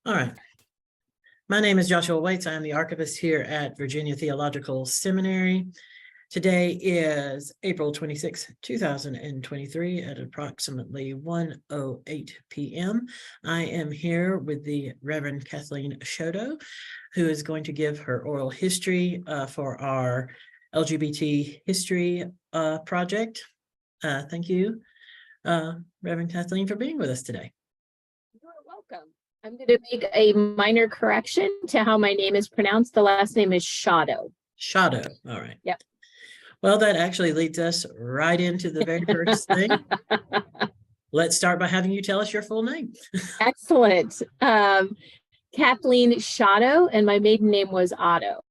All right. My name is Joshua Waits. I am the archivist here at Virginia Theological Seminary. Today is April 26, 2023 at approximately 1:08 p.m. I am here with the Reverend Kathleen Schotto, who is going to give her oral history for our LGBT history project. Thank you, Reverend Kathleen, for being with us today. You're welcome. I'm going to make a minor correction to how my name is pronounced. The last name is Schotto. Schotto. All right. Yep. Well, that actually leads us right into the very first thing. Let's start by having you tell us your full name. Excellent. Kathleen Schotto, and my maiden name was Otto.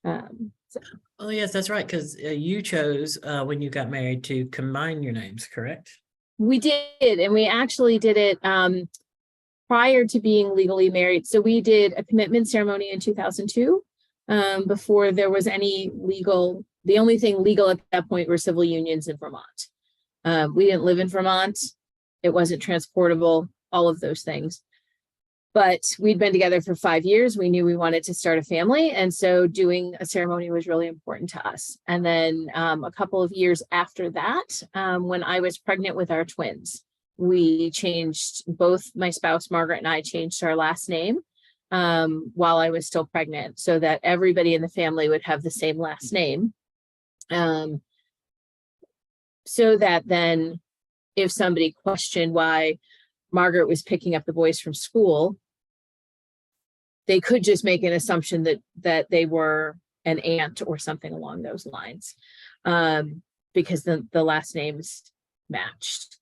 Oh, yes, that's right, because you chose when you got married to combine your names, correct? We did, and we actually did it prior to being legally married. So we did a commitment ceremony in 2002 before there was any legal. The only thing legal at that point were civil unions in Vermont. We didn't live in Vermont. It wasn't transportable, all of those things. But we'd been together for 5 years. We knew we wanted to start a family. And so doing a ceremony was really important to us. And then a couple of years after that, when I was pregnant with our twins, we changed, both my spouse, Margaret, and I changed our last name while I was still pregnant so that everybody in the family would have the same last name. So that then if somebody questioned why Margaret was picking up the boys from school, they could just make an assumption that they were an aunt or something along those lines, because the last names matched.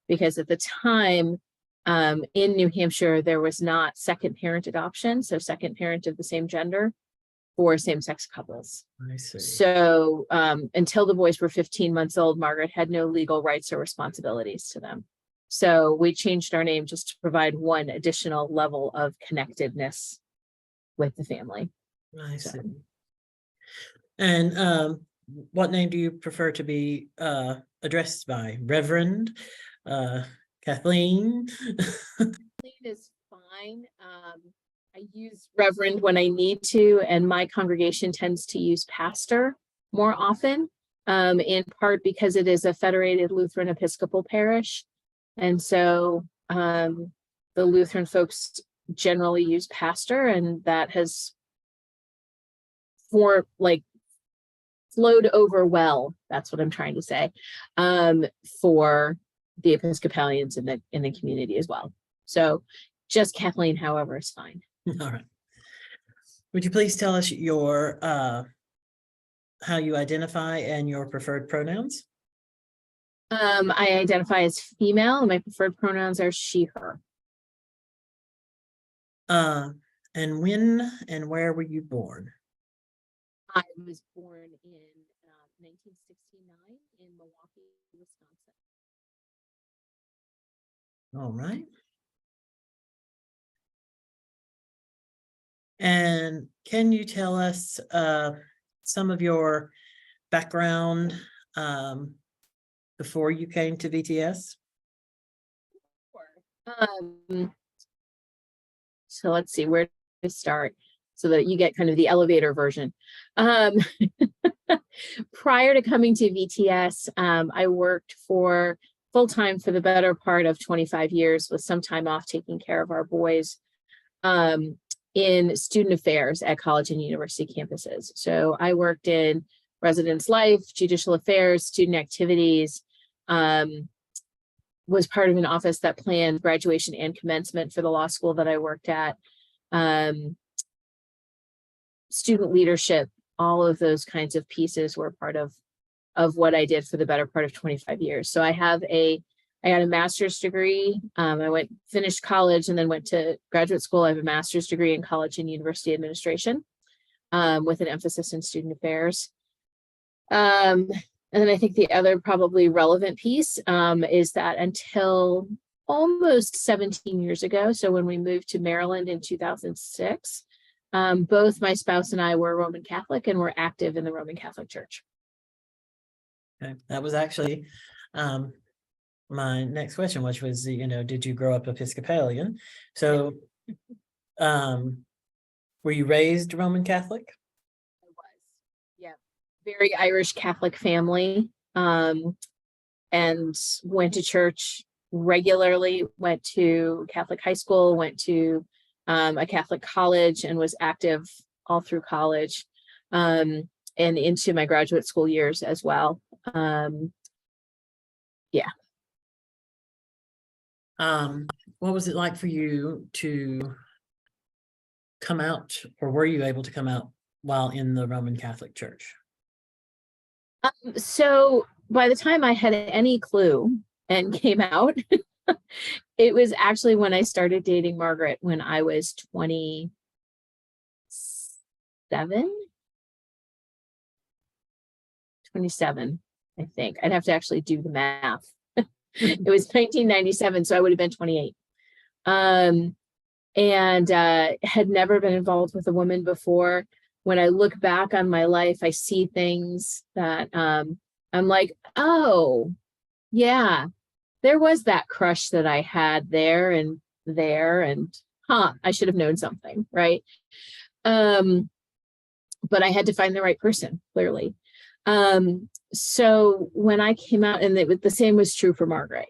Because at the time in New Hampshire, there was not second parent adoption, so second parent of the same gender for same-sex couples. I see. So until the boys were 15 months old, Margaret had no legal rights or responsibilities to them. So we changed our name just to provide one additional level of connectedness with the family. I see. And what name do you prefer to be addressed by? Reverend? Kathleen? Kathleen is fine. I use Reverend when I need to, and my congregation tends to use pastor more often, in part because it is a federated Lutheran Episcopal parish. And so the Lutheran folks generally use pastor, and that has flowed over well. That's what I'm trying to say, for the Episcopalians in the community as well. So just Kathleen, however, is fine. All right. Would you please tell us your how you identify and your preferred pronouns? I identify as female, and my preferred pronouns are she, her. And when and where were you born? I was born in 1969 in Milwaukee, Wisconsin. All right. And can you tell us some of your background before you came to VTS? So let's see where to start so that you get kind of the elevator version. Prior to coming to VTS, I worked for full-time for the better part of 25 years with some time off taking care of our boys in student affairs at college and university campuses. So I worked in residence life, judicial affairs, student activities, was part of an office that planned graduation and commencement for the law school that I worked at, student leadership, all of those kinds of pieces were part of what I did for the better part of 25 years. So I got a master's degree. I finished college and then went to graduate school. I have a master's degree in college and university administration with an emphasis in student affairs. And then I think the other probably relevant piece is that until almost 17 years ago, so when we moved to Maryland in 2006, both my spouse and I were Roman Catholic and were active in the Roman Catholic Church. Okay, that was actually my next question, which was, did you grow up Episcopalian? So Were you raised Roman Catholic? I was, yeah, very Irish Catholic family, and went to church regularly, went to Catholic high school, went to a Catholic college, and was active all through college, and into my graduate school years as well. Yeah. What was it like for you to come out, or were you able to come out while in the Roman Catholic Church? So by the time I had any clue and came out, it was actually when I started dating Margaret when I was 27. I think. I'd have to actually do the math. It was 1997, so I would have been 28. And had never been involved with a woman before. When I look back on my life, I see things that I'm like, oh, yeah, there was that crush that I had there, and I should have known something, right? But I had to find the right person, clearly. So when I came out, and the same was true for Margaret.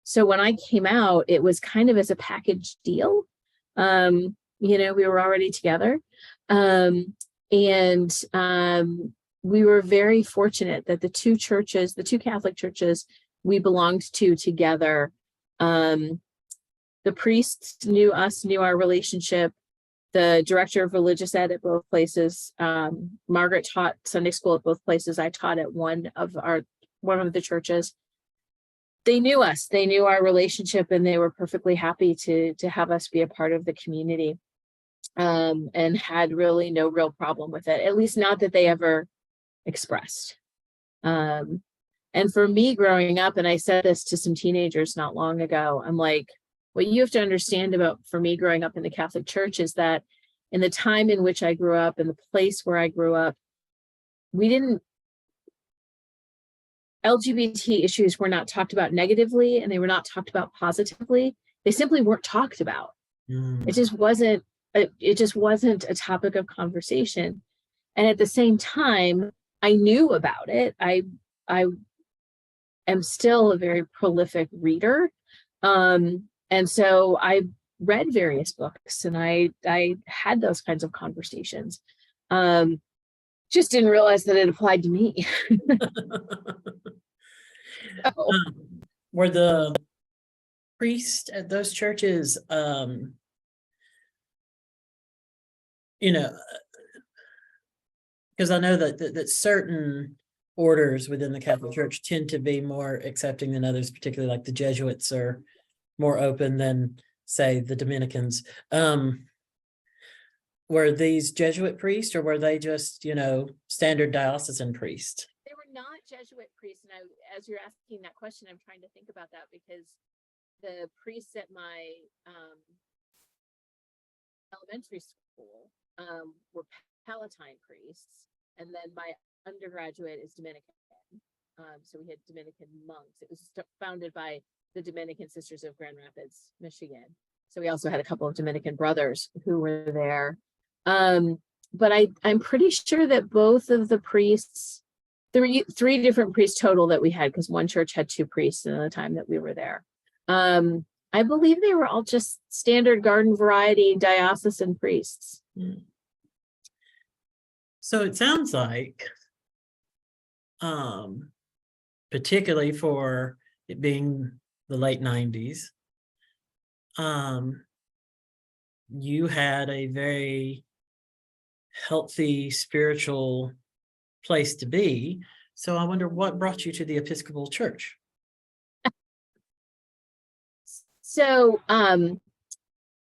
So when I came out, it was kind of as a package deal. We were already together. We were very fortunate that the two Catholic churches we belonged to together, the priests knew us, knew our relationship. The director of religious ed at both places, Margaret taught Sunday school at both places. I taught at one of the churches. They knew us, they knew our relationship, and they were perfectly happy to have us be a part of the community, and had really no real problem with it, at least not that they ever expressed. And for me growing up, and I said this to some teenagers not long ago, I'm like, what you have to understand for me growing up in the Catholic Church is that in the time in which I grew up, in the place where I grew up, LGBT issues were not talked about negatively, and they were not talked about positively. They simply weren't talked about. It just wasn't a topic of conversation. And at the same time, I knew about it. I am still a very prolific reader. And so I read various books, and I had those kinds of conversations. Just didn't realize that it applied to me. Were the priests at those churches, because I know that certain orders within the Catholic Church tend to be more accepting than others, particularly like the Jesuits are more open than, say, the Dominicans. Were these Jesuit priests, or were they just, standard diocesan priests? They were not Jesuit priests. And as you're asking that question, I'm trying to think about that, because the priests at my elementary school were Palatine priests, and then my undergraduate is Dominican. So we had Dominican monks. It was founded by the Dominican Sisters of Grand Rapids, Michigan. So we also had a couple of Dominican brothers who were there. But I'm pretty sure that both of the priests, three different priests total that we had, because one church had two priests in the time that we were there. I believe they were all just standard garden variety diocesan priests. So it sounds like, particularly for it being the late 90s, you had a very healthy spiritual place to be. So I wonder what brought you to the Episcopal Church? So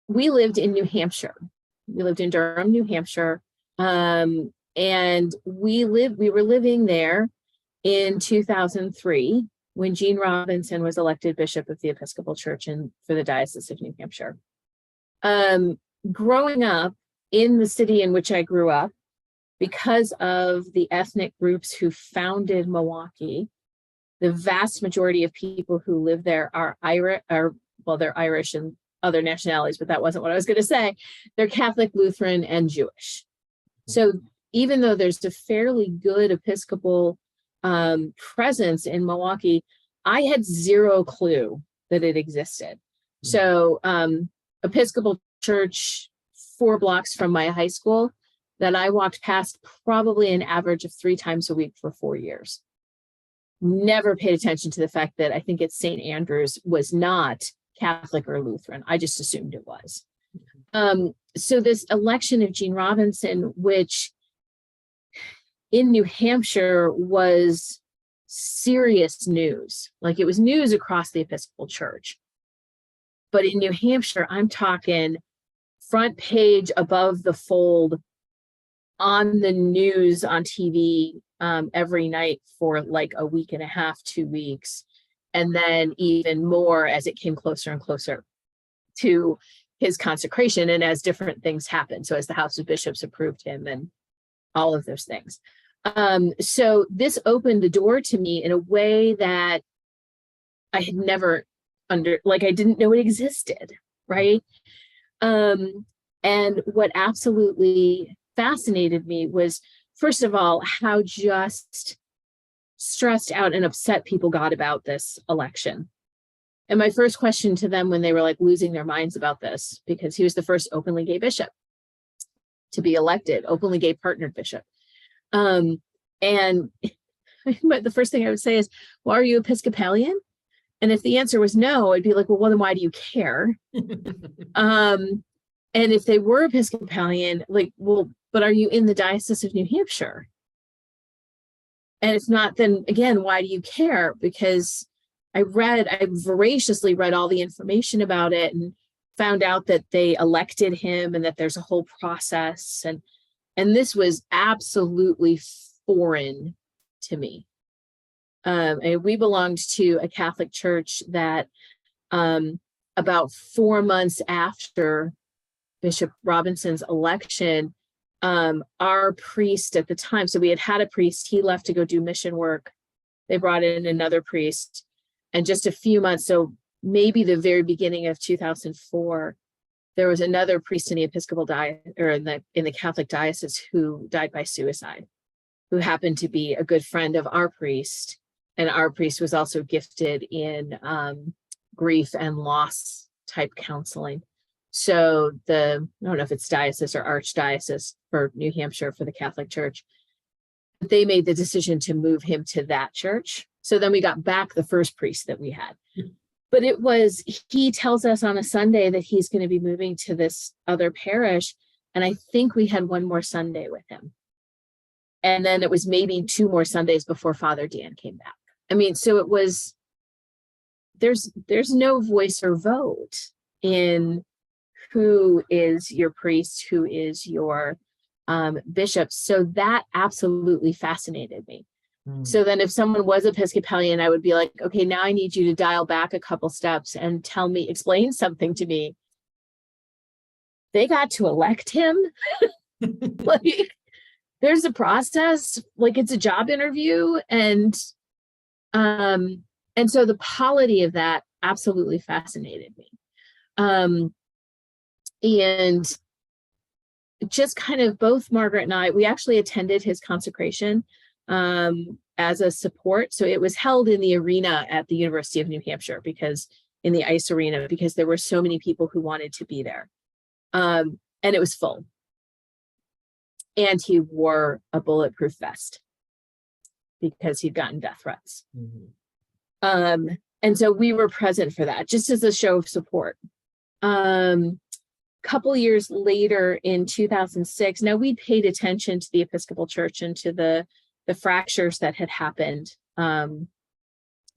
we lived in New Hampshire. We lived in Durham, New Hampshire. And we were living there in 2003 when Gene Robinson was elected Bishop of the Episcopal Church for the Diocese of New Hampshire. Growing up in the city in which I grew up, because of the ethnic groups who founded Milwaukee, the vast majority of people who live there are well, they're Irish and other nationalities, but that wasn't what I was going to say. They're Catholic, Lutheran, and Jewish. So even though there's a fairly good Episcopal presence in Milwaukee, I had zero clue that it existed. So Episcopal church 4 blocks from my high school that I walked past probably an average of 3 times a week for 4 years. Never paid attention to the fact that I think it's St. Andrews was not Catholic or Lutheran. I just assumed it was. So this election of Gene Robinson, which in New Hampshire was serious news, like it was news across the Episcopal Church. But in New Hampshire, I'm talking front page, above the fold, on the news, on TV every night for like a week and a half, 2 weeks. And then even more as it came closer and closer to his consecration and as different things happened. So as the House of Bishops approved him and all of those things. So this opened the door to me in a way that I had never I didn't know it existed, right? And what absolutely fascinated me was, first of all, how just stressed out and upset people got about this election. And my first question to them when they were like losing their minds about this, because he was the first openly gay bishop to be elected, openly gay partnered bishop. And the first thing I would say is, well, are you Episcopalian? And if the answer was no, I'd be like, well, then why do you care? And if they were Episcopalian, like, well, but are you in the Diocese of New Hampshire? And if not, then again, why do you care? Because I voraciously read all the information about it and found out that they elected him and that there's a whole process. And this was absolutely foreign to me. And we belonged to a Catholic church that about 4 months after Bishop Robinson's election, our priest at the time, so we had a priest, he left to go do mission work. They brought in another priest, and just a few months, so maybe the very beginning of 2004, there was another priest in the Episcopal or in the Catholic diocese who died by suicide, who happened to be a good friend of our priest. And our priest was also gifted in grief and loss type counseling. So I don't know if it's diocese or archdiocese for New Hampshire for the Catholic Church, they made the decision to move him to that church. So then we got back the first priest that we had. But he tells us on a Sunday that he's going to be moving to this other parish. And I think we had one more Sunday with him. And then it was maybe 2 more Sundays before Father Dan came back. I mean, so it was, there's no voice or vote in who is your priest, who is your bishop. So that absolutely fascinated me. So then if someone was Episcopalian, I would be like, okay, now I need you to dial back a couple steps and explain something to me. They got to elect him. Like, there's a process, like it's a job interview. And so the polity of that absolutely fascinated me. And just kind of both Margaret and I, we actually attended his consecration as a support. So it was held in the arena at the University of New Hampshire, in the ice arena, because there were so many people who wanted to be there. And it was full. And he wore a bulletproof vest because he'd gotten death threats. Mm-hmm. And so we were present for that, just as a show of support. Couple years later in 2006, now we'd paid attention to the Episcopal Church and to the fractures that had happened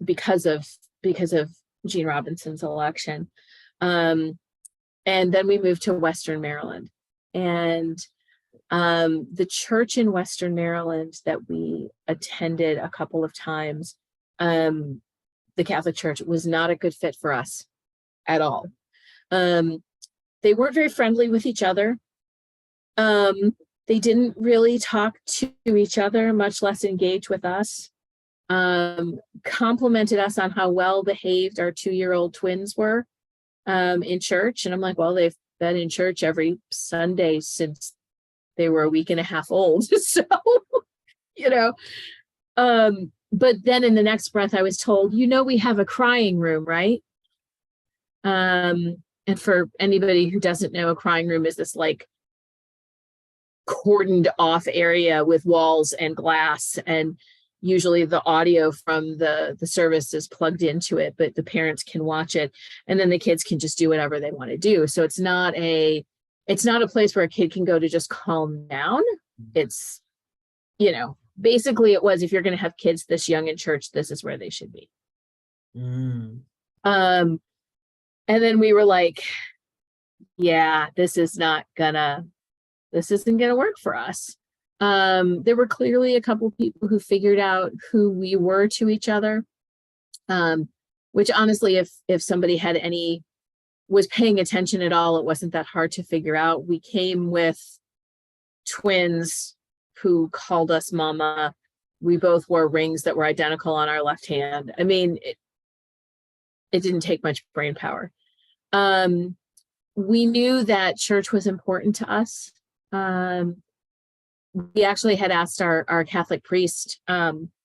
because of Gene Robinson's election. And then we moved to Western Maryland. And the church in Western Maryland that we attended a couple of times, the Catholic Church, was not a good fit for us at all. They weren't very friendly with each other. They didn't really talk to each other, much less engage with us. Complimented us on how well behaved our 2-year-old twins were in church. And I'm like, well, they've been in church every Sunday since they were a week and a half old. So, you know, but then in the next breath, I was told, we have a crying room, right? And for anybody who doesn't know, a crying room is this like cordoned off area with walls and glass, and usually the audio from the service is plugged into it, but the parents can watch it, and then the kids can just do whatever they want to do. So it's not a place where a kid can go to just calm down. It's, basically it was, if you're going to have kids this young in church, this is where they should be. And then we were like, yeah, this isn't gonna work for us. There were clearly a couple people who figured out who we were to each other, which honestly, if somebody was paying attention at all, it wasn't that hard to figure out. We came with twins who called us mama. We both wore rings that were identical on our left hand. I mean, it didn't take much brain power. We knew that church was important to us. We actually had asked our Catholic priest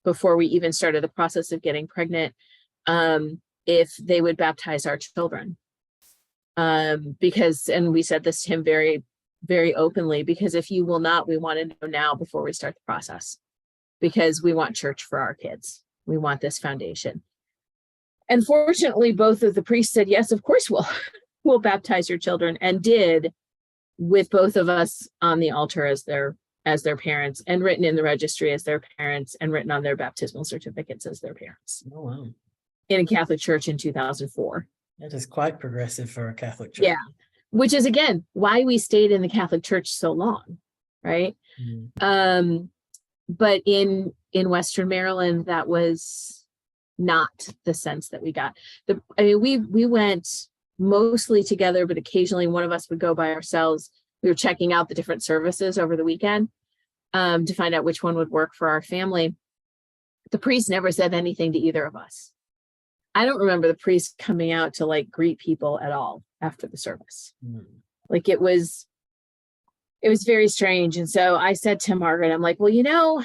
before we even started the process of getting pregnant if they would baptize our children. And we said this to him very, very openly, because if you will not, we want to know now before we start the process, because we want church for our kids. We want this foundation. And fortunately, both of the priests said, yes, of course we'll baptize your children, and did, with both of us on the altar as their parents, and written in the registry as their parents, and written on their baptismal certificates as their parents. Oh, wow. In a Catholic church in 2004. That is quite progressive for a Catholic church. Yeah. Which is, again, why we stayed in the Catholic church so long, right? But in Western Maryland, that was not the sense that we got. We went mostly together, but occasionally one of us would go by ourselves. We were checking out the different services over the weekend to find out which one would work for our family. The priest never said anything to either of us. I don't remember the priest coming out to like greet people at all after the service. Like it was very strange. And so I said to Margaret, I'm like, well,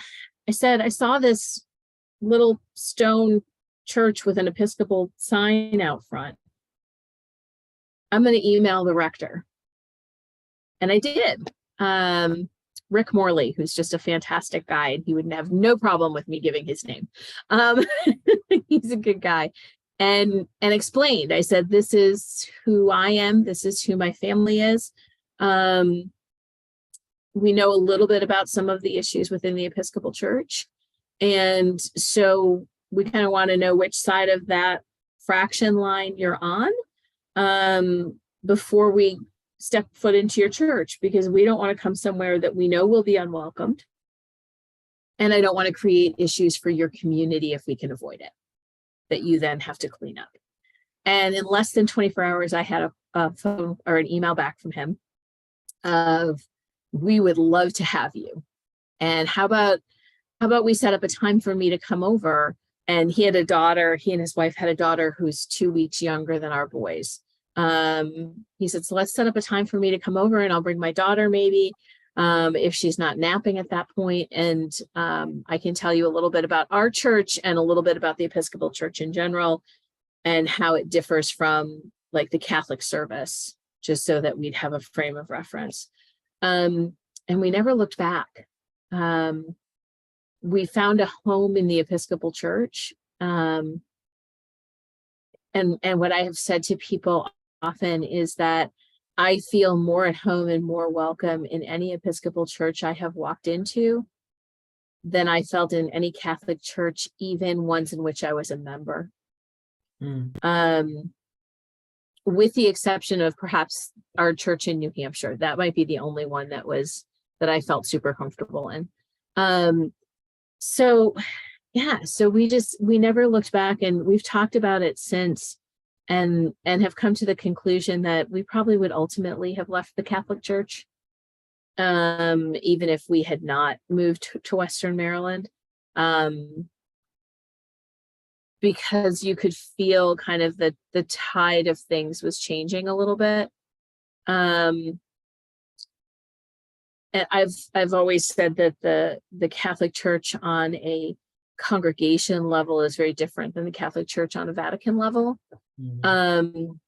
I said, I saw this little stone church with an Episcopal sign out front. I'm going to email the rector. And I did. Rick Morley, who's just a fantastic guy, and he would have no problem with me giving his name. He's a good guy. And explained, I said, this is who I am. This is who my family is. We know a little bit about some of the issues within the Episcopal Church. And so we kind of want to know which side of that fraction line you're on before we step foot into your church, because we don't want to come somewhere that we know will be unwelcomed. And I don't want to create issues for your community if we can avoid it, that you then have to clean up. And in less than 24 hours, I had a phone or an email back from him of, we would love to have you. And how about we set up a time for me to come over? And he and his wife had a daughter who's 2 weeks younger than our boys. He said, so let's set up a time for me to come over, and I'll bring my daughter maybe, if she's not napping at that point. And I can tell you a little bit about our church and a little bit about the Episcopal Church in general, and how it differs from like the Catholic service, just so that we'd have a frame of reference. And we never looked back. We found a home in the Episcopal Church. And what I have said to people often is that I feel more at home and more welcome in any Episcopal church I have walked into than I felt in any Catholic church, even ones in which I was a member. With the exception of perhaps our church in New Hampshire. That might be the only one that I felt super comfortable in. So we never looked back, and we've talked about it since, and have come to the conclusion that we probably would ultimately have left the Catholic Church, even if we had not moved to Western Maryland. because you could feel kind of the tide of things was changing a little bit. And I've always said that the Catholic Church on a congregation level is very different than the Catholic Church on a Vatican level. Mhm.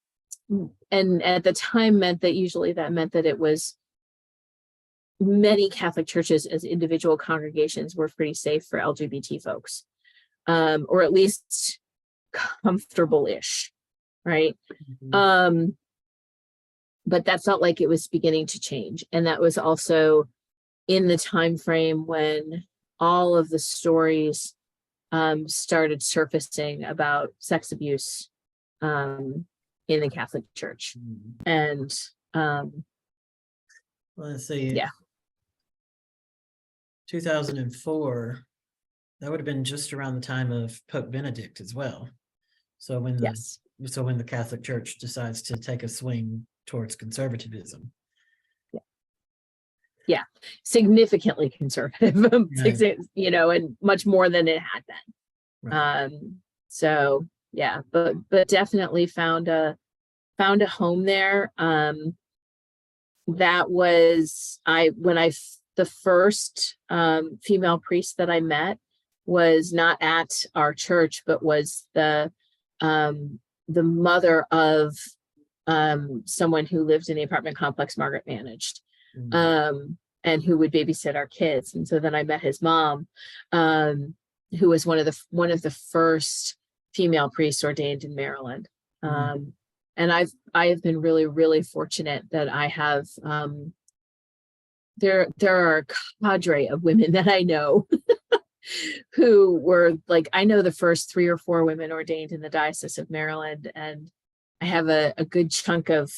And at the time meant that it was many Catholic churches as individual congregations were pretty safe for LGBT folks, or at least comfortable-ish, right? Mhm. But that felt like it was beginning to change. And that was also in the time frame when all of the stories started surfacing about sex abuse in the Catholic Church. And Let's see. yeah. 2004, that would have been just around the time of Pope Benedict as well. So when the Catholic Church decides to take a swing towards conservatism. Yeah, significantly conservative, Right. and much more than it had been. Right. So yeah, but definitely found a home there. That was the first female priest that I met was not at our church, but was the mother of someone who lived in the apartment complex Margaret managed, and who would babysit our kids. And so then I met his mom, who was one of the first female priests ordained in Maryland. And I have been really, really fortunate that I have there are a cadre of women that I know who were like, I know the first 3 or 4 women ordained in the Diocese of Maryland, and I have a good chunk of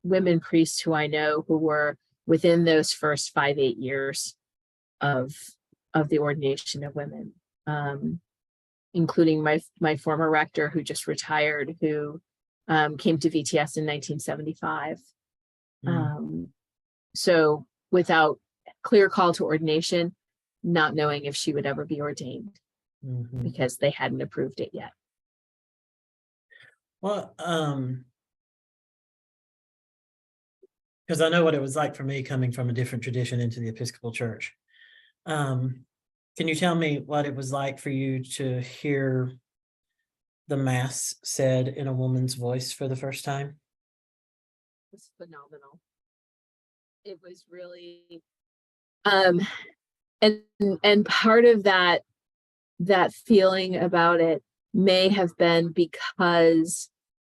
women priests who I know who were within those first 5-8 years of the ordination of women, including my former rector who just retired, who came to VTS in 1975. So without clear call to ordination, not knowing if she would ever be ordained, because they hadn't approved it yet. Well, because I know what it was like for me coming from a different tradition into the Episcopal Church. Can you tell me what it was like for you to hear the Mass said in a woman's voice for the first time? It was phenomenal. It was really, and part of that feeling about it may have been because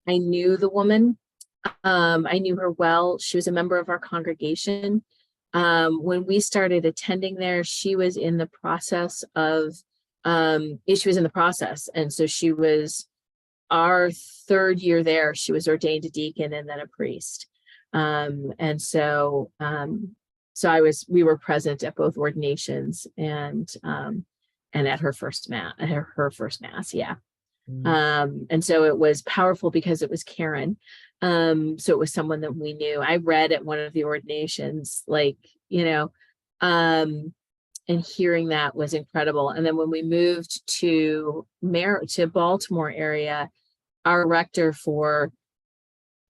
I knew the woman. I knew her well. She was a member of our congregation. When we started attending there, she was in the process. And so she was our 3rd year there. She was ordained a deacon and then a priest. And so we were present at both ordinations and at her first mass, yeah. And so it was powerful because it was Karen. So it was someone that we knew. I read at one of the ordinations, and hearing that was incredible. And then when we moved to Baltimore area, our rector for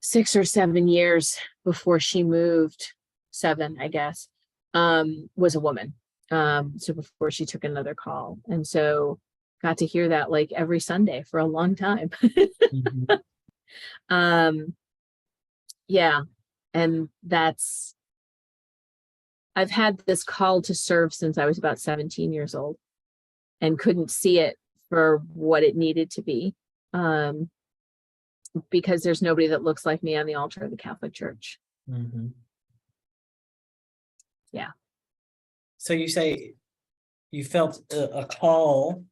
6 or 7 years before she moved, 7, I guess, was a woman. So before she took another call. And so got to hear that like every Sunday for a long time. Yeah. And I've had this call to serve since I was about 17 years old and couldn't see it for what it needed to be. Because there's nobody that looks like me on the altar of the Catholic Church. Yeah. So you say you felt a call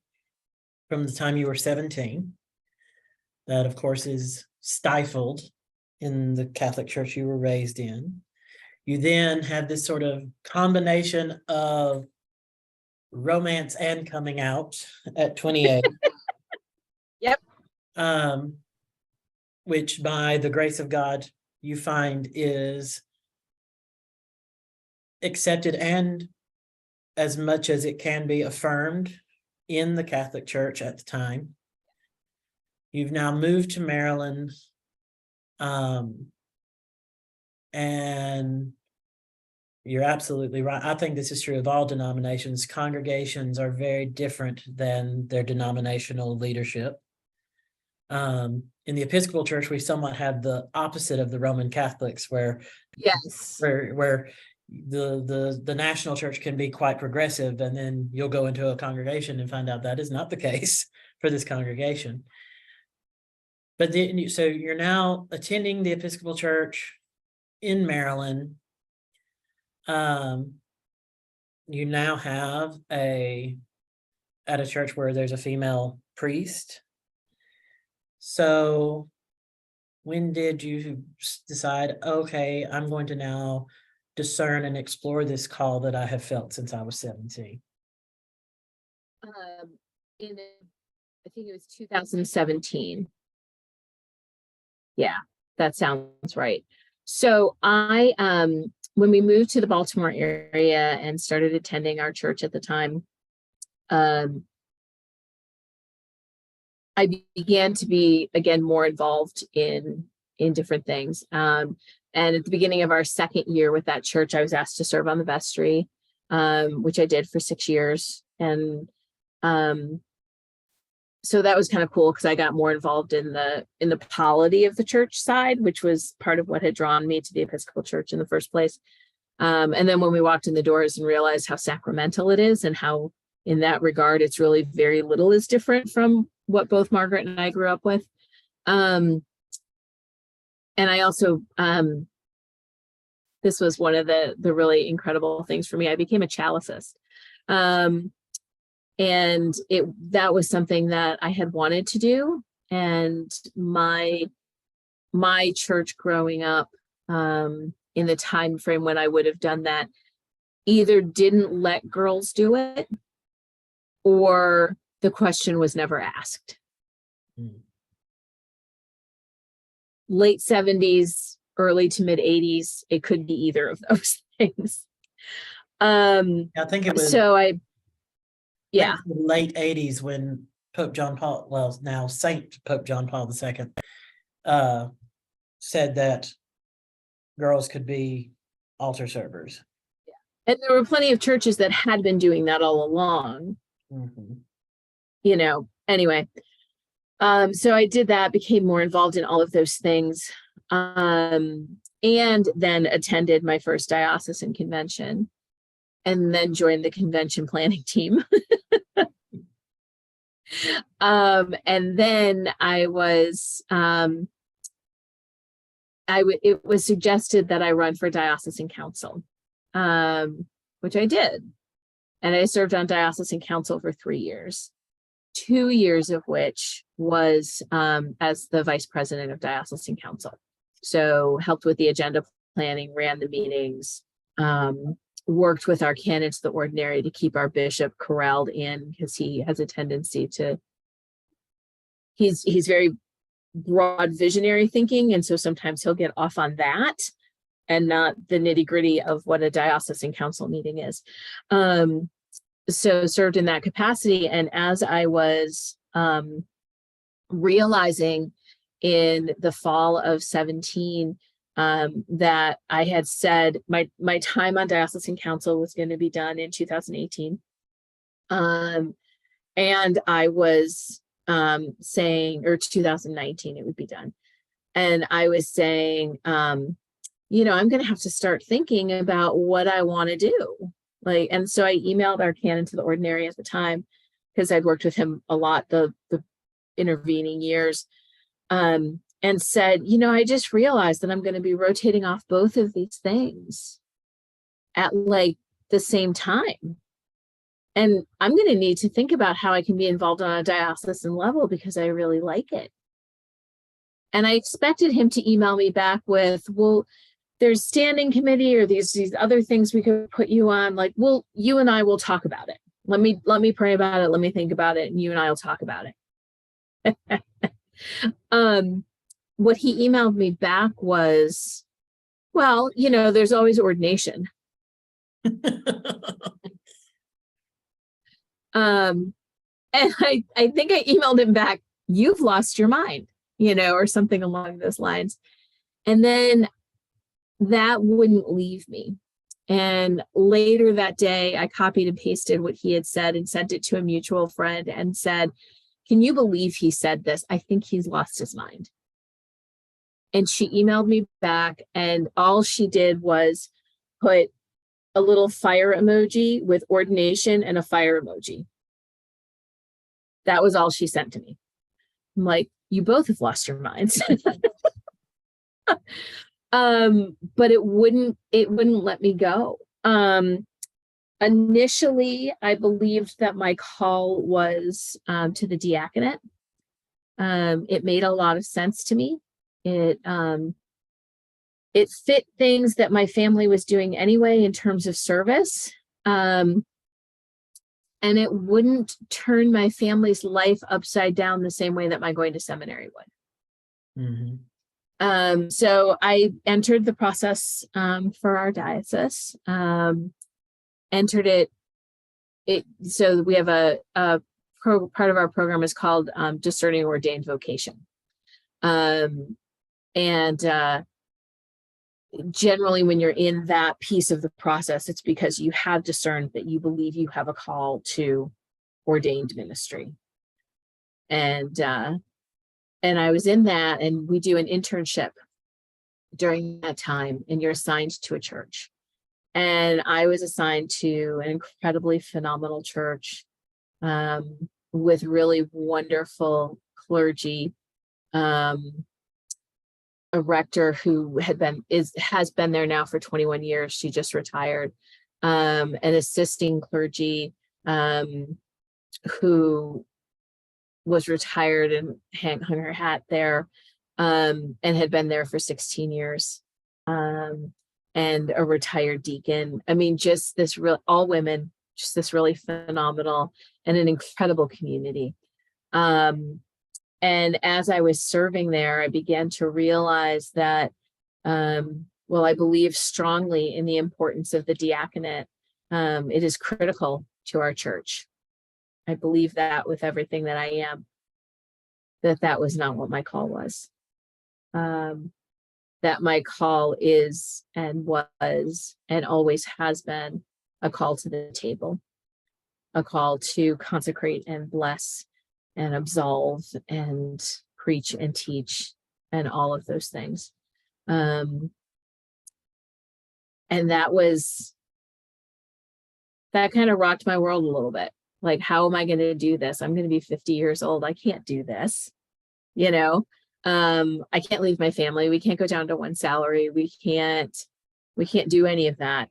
from the time you were 17. That, of course, is stifled in the Catholic Church you were raised in. You then had this sort of combination of romance and coming out at 28. Yep. Which by the grace of God, you find is accepted and as much as it can be affirmed in the Catholic Church at the time. You've now moved to Maryland. And you're absolutely right. I think this is true of all denominations. Congregations are very different than their denominational leadership. In the Episcopal Church, we somewhat have the opposite of the Roman Catholics, where Yes. where the national church can be quite progressive, and then you'll go into a congregation and find out that is not the case for this congregation. But so you're now attending the Episcopal Church in Maryland. You now have at a church where there's a female priest. So when did you decide, okay, I'm going to now discern and explore this call that I have felt since I was 17? I think it was 2017. Yeah, that sounds right. So when we moved to the Baltimore area and started attending our church at the time, I began to be, again, more involved in different things. And at the beginning of our second year with that church, I was asked to serve on the vestry, which I did for 6 years. And so that was kind of cool because I got more involved in the polity of the church side, which was part of what had drawn me to the Episcopal Church in the first place. And then when we walked in the doors and realized how sacramental it is and how in that regard, it's really very little is different from what both Margaret and I grew up with. And I also, this was one of the really incredible things for me. I became a chalicist. And that was something that I had wanted to do. And my church growing up, in the time frame when I would have done that, either didn't let girls do it, or the question was never asked. Late 70s, early to mid 80s, it could be either of those things. I think it was late 80s when Pope John Paul, well, now Saint Pope John Paul II, said that girls could be altar servers. Yeah. And there were plenty of churches that had been doing that all along. Mm-hmm. Anyway. So I did that, became more involved in all of those things, and then attended my first diocesan convention, and then joined the convention planning team. And then I was, it was suggested that I run for diocesan council, which I did. And I served on diocesan council for 3 years, 2 years of which was as the vice president of diocesan council. So helped with the agenda planning, ran the meetings, worked with our canons of the ordinary to keep our bishop corralled in, because he has a tendency to, he's very broad visionary thinking. And so sometimes he'll get off on that and not the nitty gritty of what a diocesan council meeting is. So served in that capacity. And as I was realizing in the fall of 17 that I had said my time on diocesan council was going to be done in 2018. And I was saying, or 2019, it would be done. And I was saying, I'm going to have to start thinking about what I want to do. And so I emailed our canon to the ordinary at the time, because I'd worked with him a lot the intervening years, and said, I just realized that I'm going to be rotating off both of these things at the same time. And I'm going to need to think about how I can be involved on a diocesan level, because I really like it. And I expected him to email me back with, well, there's standing committee or these other things we could put you on. Well, you and I will talk about it. Let me pray about it. Let me think about it. And you and I will talk about it. What he emailed me back was, well, there's always ordination. And I think I emailed him back you've lost your mind, or something along those lines. And then that wouldn't leave me. And later that day, I copied and pasted what he had said and sent it to a mutual friend and said, can you believe he said this? I think he's lost his mind. And she emailed me back, and all she did was put a little fire emoji with ordination and a fire emoji. That was all she sent to me. I'm like, you both have lost your minds. But it wouldn't let me go. Initially, I believed that my call was to the diaconate. It made a lot of sense to me. It fit things that my family was doing anyway in terms of service. And it wouldn't turn my family's life upside down the same way that my going to seminary would. Mm-hmm. So I entered the process for our diocese, entered it. So we have a part of our program is called Discerning Ordained Vocation. Generally, when you're in that piece of the process, it's because you have discerned that you believe you have a call to ordained ministry. And I was in that, and we do an internship during that time, and you're assigned to a church. And I was assigned to an incredibly phenomenal church with really wonderful clergy, a rector who has been there now for 21 years. She just retired, an assisting clergy who was retired and hung her hat there, and had been there for 16 years, and a retired deacon. I mean, just this all women, just this really phenomenal and an incredible community. And as I was serving there, I began to realize that, I believe strongly in the importance of the diaconate. It is critical to our church. I believe that with everything that I am, that was not what my call was. That my call is and was and always has been a call to the table, a call to consecrate and bless and absolve and preach and teach and all of those things. And that kind of rocked my world a little bit. Like, how am I going to do this? I'm going to be 50 years old. I can't do this. I can't leave my family. We can't go down to one salary. We can't do any of that.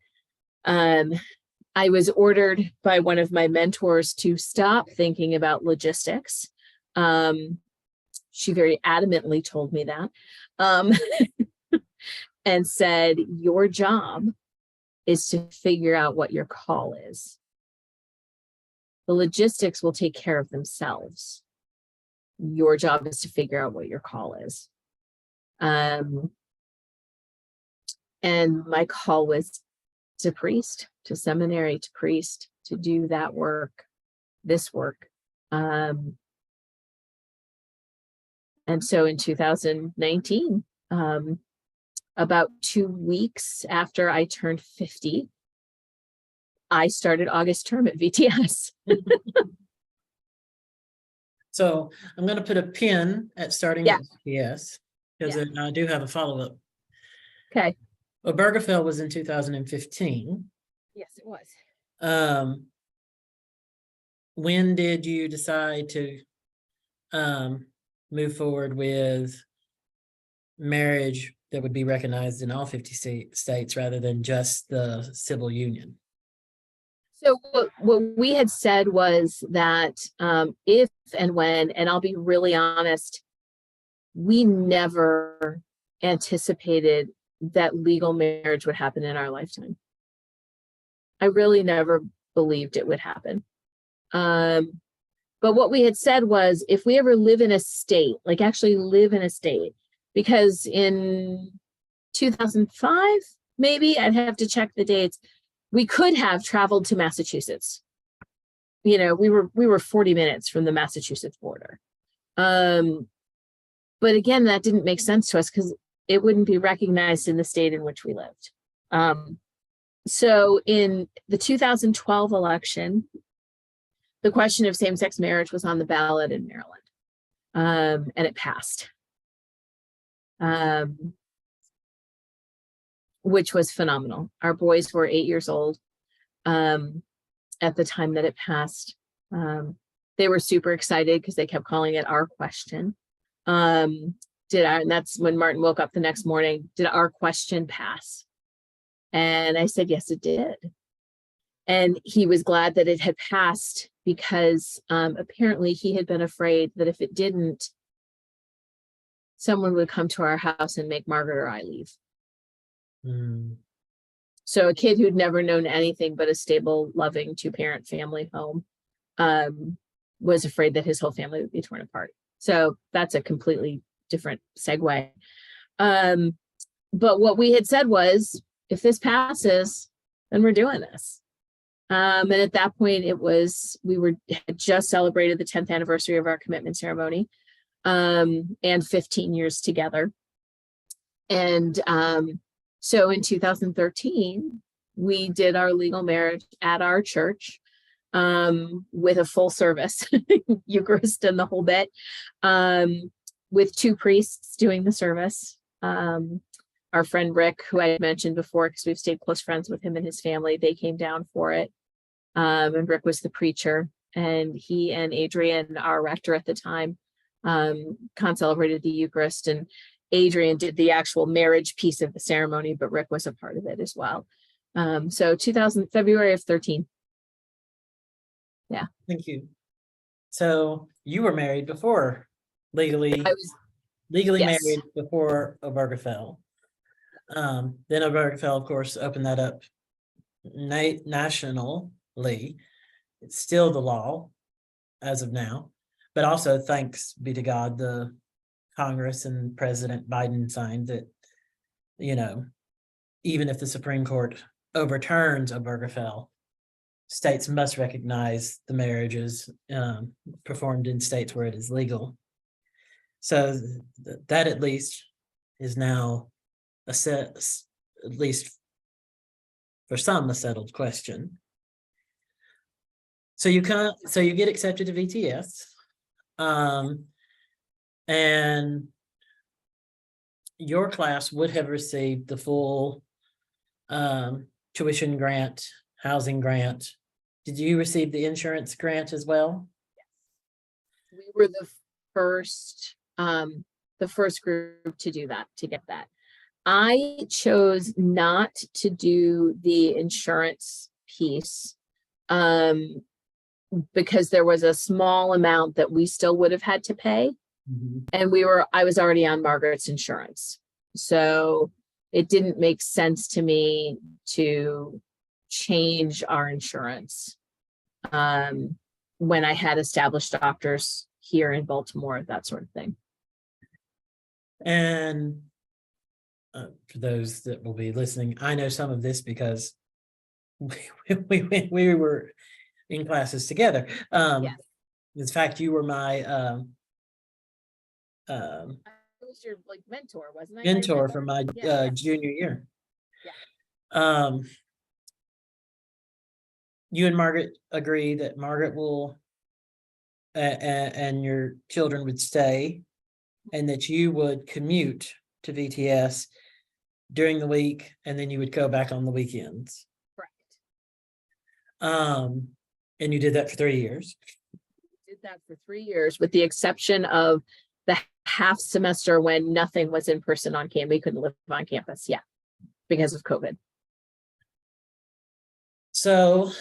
I was ordered by one of my mentors to stop thinking about logistics. She very adamantly told me that, and said, your job is to figure out what your call is. The logistics will take care of themselves. Your job is to figure out what your call is. And my call was to priest, to seminary, to priest, to do that work, this work. And so in 2019, about 2 weeks after I turned 50, I started August term at VTS. So I'm going to put a pin at starting at VTS, because I do have a follow-up. Okay. Obergefell was in 2015. Yes, it was. When did you decide to move forward with marriage that would be recognized in all 50 states rather than just the civil union? So what we had said was that if and when, and I'll be really honest, we never anticipated that legal marriage would happen in our lifetime. I really never believed it would happen. But what we had said was, if we ever live in a state, like actually live in a state, because in 2005, maybe, I'd have to check the dates, we could have traveled to Massachusetts. We were 40 minutes from the Massachusetts border. But again, that didn't make sense to us because it wouldn't be recognized in the state in which we lived. So in the 2012 election, the question of same-sex marriage was on the ballot in Maryland, and it passed, which was phenomenal. Our boys were 8 years old at the time that it passed. They were super excited because they kept calling it our question. And that's when Martin woke up the next morning. Did our question pass? And I said, yes, it did. And he was glad that it had passed because apparently he had been afraid that if it didn't, someone would come to our house and make Margaret or I leave. So a kid who'd never known anything but a stable, loving two-parent family home was afraid that his whole family would be torn apart. So that's a completely different segue. But what we had said was, if this passes, then we're doing this. And at that point, we had just celebrated the 10th anniversary of our commitment ceremony, and 15 years together. And so in 2013, we did our legal marriage at our church, with a full service, Eucharist and the whole bit, with 2 priests doing the service. Our friend Rick, who I had mentioned before, because we've stayed close friends with him and his family, they came down for it. And Rick was the preacher, and he and Adrian, our rector at the time, concelebrated the Eucharist, and Adrian did the actual marriage piece of the ceremony, but Rick was a part of it as well. So February of 13. Yeah. Thank you. So you were married before legally Yes. married before Obergefell. Then Obergefell, of course, opened that up nationally. It's still the law as of now, but also thanks be to God, the Congress and President Biden signed that, even if the Supreme Court overturns Obergefell, states must recognize the marriages performed in states where it is legal. So that at least is now at least for some, a settled question. So you get accepted to VTS, and your class would have received the full tuition grant, housing grant. Did you receive the insurance grant as well? Yes. We were the first group to do that, to get that. I chose not to do the insurance piece because there was a small amount that we still would have had to pay. And I was already on Margaret's insurance. So it didn't make sense to me to change our insurance when I had established doctors here in Baltimore, that sort of thing. And for those that will be listening, I know some of this because we were in classes together. Yes. In fact, you were my I was your mentor, wasn't I? mentor for my Yeah. junior year. Yeah. You and Margaret agree that Margaret will and your children would stay, and that you would commute to VTS during the week, and then you would go back on the weekends. Correct. And you did that for 3 years. Did that for 3 years, with the exception of the half semester when nothing was in person on campus. We couldn't live on campus, because of COVID. So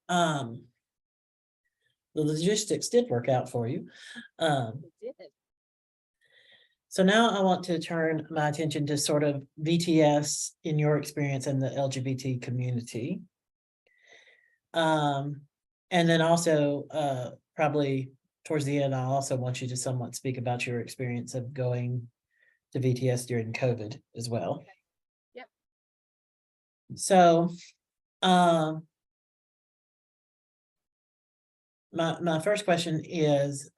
the logistics did work out for you. It did. So now I want to turn my attention to sort of VTS in your experience in the LGBT community. And then also probably towards the end, I also want you to somewhat speak about your experience of going to VTS during COVID as well. Okay. Yep. So my first question is,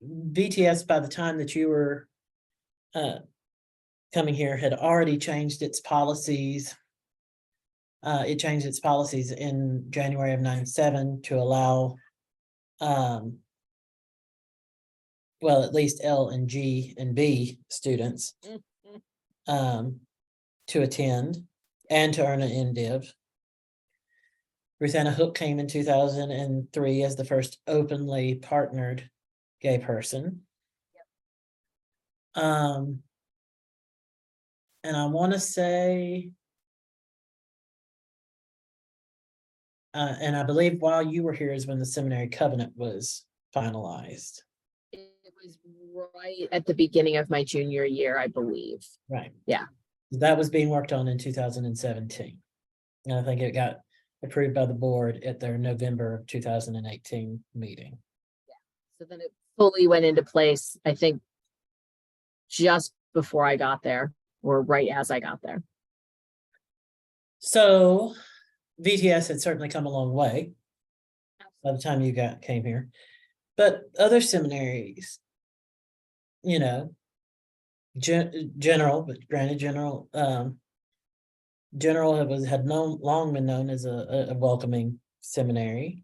VTS, by the time that you were coming here, had already changed its policies. It changed its policies in January of '97 to allow, well, at least L and G and B students to attend and to earn an MDiv. Ruthanna Hook came in 2003 as the first openly partnered gay person. And I want to say, and I believe while you were here is when the seminary covenant was finalized. It was right at the beginning of my junior year, I believe. Right. Yeah. That was being worked on in 2017. And I think it got approved by the board at their November of 2018 meeting. Yeah. So then it fully went into place, I think, just before I got there, or right as I got there. So VTS had certainly come a long way by the time you came here. But other seminaries, you know, general, but granted general, general had long been known as a welcoming seminary.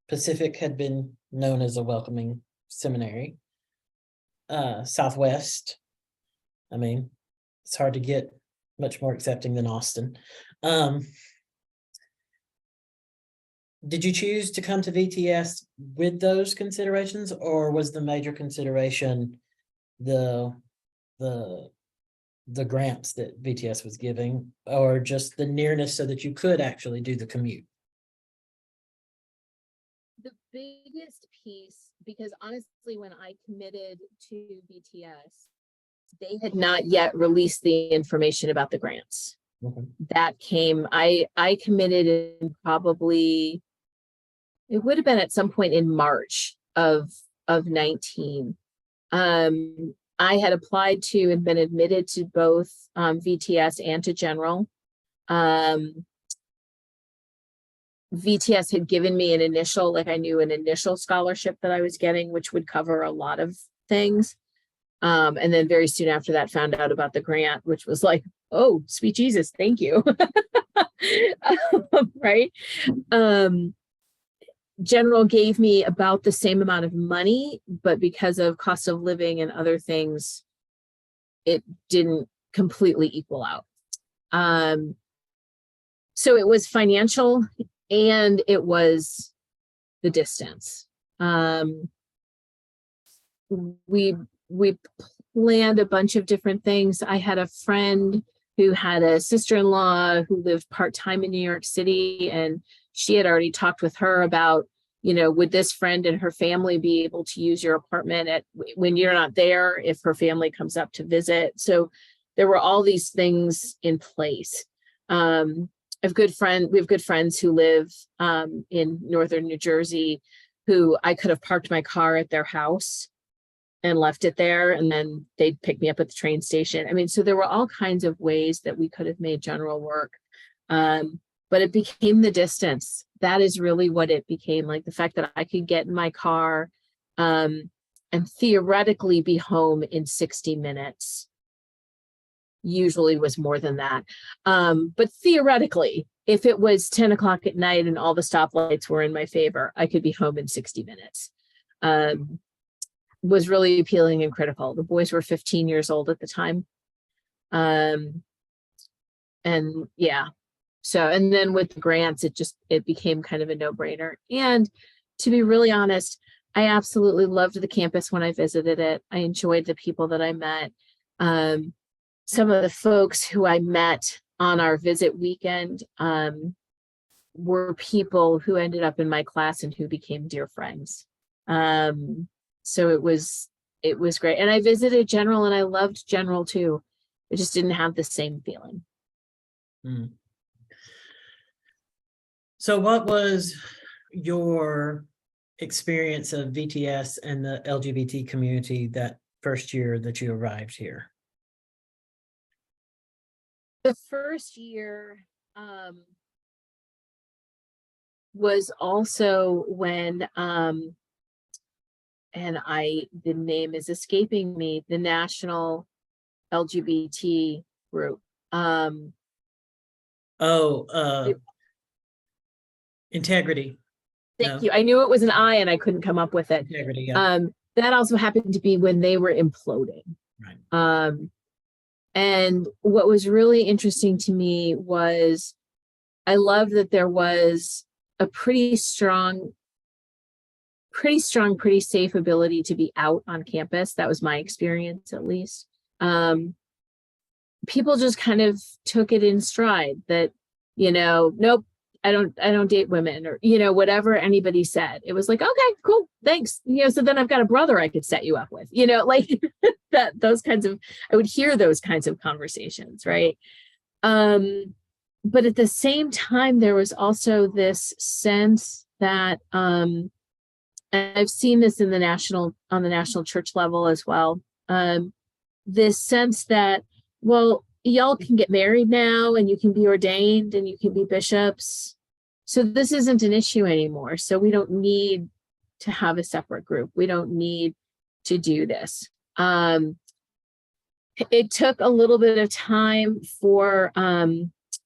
Pacific had been known as a welcoming seminary. Southwest, I mean, it's hard to get much more accepting than Austin. Did you choose to come to VTS with those considerations, or was the major consideration the grants that VTS was giving, or just the nearness so that you could actually do the commute? The biggest piece, because honestly, when I committed to VTS, they had not yet released the information about the grants. Okay. That came, I committed in probably, it would have been at some point in March of 19. I had applied to and been admitted to both VTS and to general. VTS had given me an initial, like I knew an initial scholarship that I was getting, which would cover a lot of things. And then very soon after that, found out about the grant, which was like, oh, sweet Jesus, thank you. Right. General gave me about the same amount of money, but because of cost of living and other things, it didn't completely equal out. So it was financial and it was the distance. We planned a bunch of different things. I had a friend who had a sister-in-law who lived part-time in New York City, and she had already talked with her about, you know, would this friend and her family be able to use your apartment when you're not there, if her family comes up to visit. So there were all these things in place. We have good friends who live in northern New Jersey, who I could have parked my car at their house and left it there, and then they'd pick me up at the train station. I mean, so there were all kinds of ways that we could have made general work. But it became the distance. That is really what it became, like the fact that I could get in my car and theoretically be home in 60 minutes. Usually was more than that. But theoretically, if it was 10 o'clock at night and all the stoplights were in my favor, I could be home in 60 minutes. Was really appealing and critical. The boys were 15 years old at the time. And yeah, so, and then with the grants, it became kind of a no-brainer. And to be really honest, I absolutely loved the campus when I visited it. I enjoyed the people that I met. Some of the folks who I met on our visit weekend were people who ended up in my class and who became dear friends. So it was great. And I visited general and I loved general too. It just didn't have the same feeling. Mm. So what was your experience of VTS and the LGBT community that first year that you arrived here? The first year, was also when, and the name is escaping me, the national LGBT group. Integrity. Thank you. I knew it was an I and I couldn't come up with it. Integrity, yeah. That also happened to be when they were imploding. Right. And what was really interesting to me was I love that there was a pretty strong, pretty safe ability to be out on campus. That was my experience, at least. People just kind of took it in stride that, nope, I don't date women, or, whatever anybody said. It was like, okay, cool, thanks. So then I've got a brother I could set you up with, like that, I would hear those kinds of conversations. Right. But at the same time, there was also this sense that, and I've seen this on the national church level as well. This sense that, well, y'all can get married now and you can be ordained and you can be bishops. So this isn't an issue anymore. So we don't need to have a separate group. We don't need to do this. It took a little bit of time for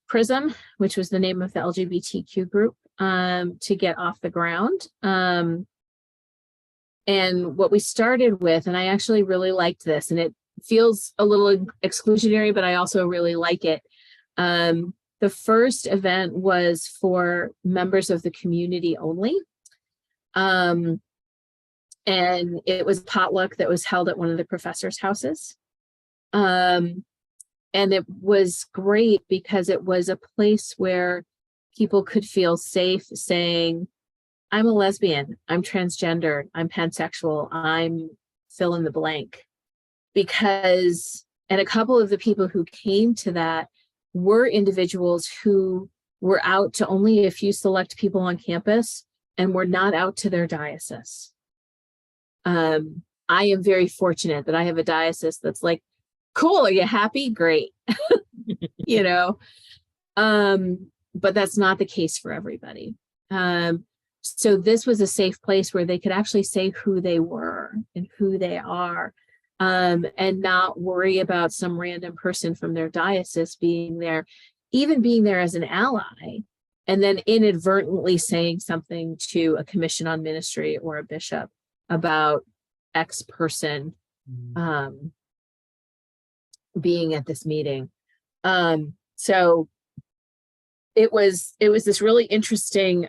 PRISM, which was the name of the LGBTQ group, to get off the ground. And what we started with, and I actually really liked this, and it feels a little exclusionary, but I also really like it. The first event was for members of the community only. And it was potluck that was held at one of the professors' houses. And it was great because it was a place where people could feel safe saying, I'm a lesbian, I'm transgender, I'm pansexual, I'm fill in the blank. Because, and a couple of the people who came to that were individuals who were out to only a few select people on campus and were not out to their diocese. I am very fortunate that I have a diocese that's like, cool, are you happy? Great. But that's not the case for everybody. So this was a safe place where they could actually say who they were and who they are, and not worry about some random person from their diocese being there, even being there as an ally, and then inadvertently saying something to a commission on ministry or a bishop about X person being at this meeting. So it was this really interesting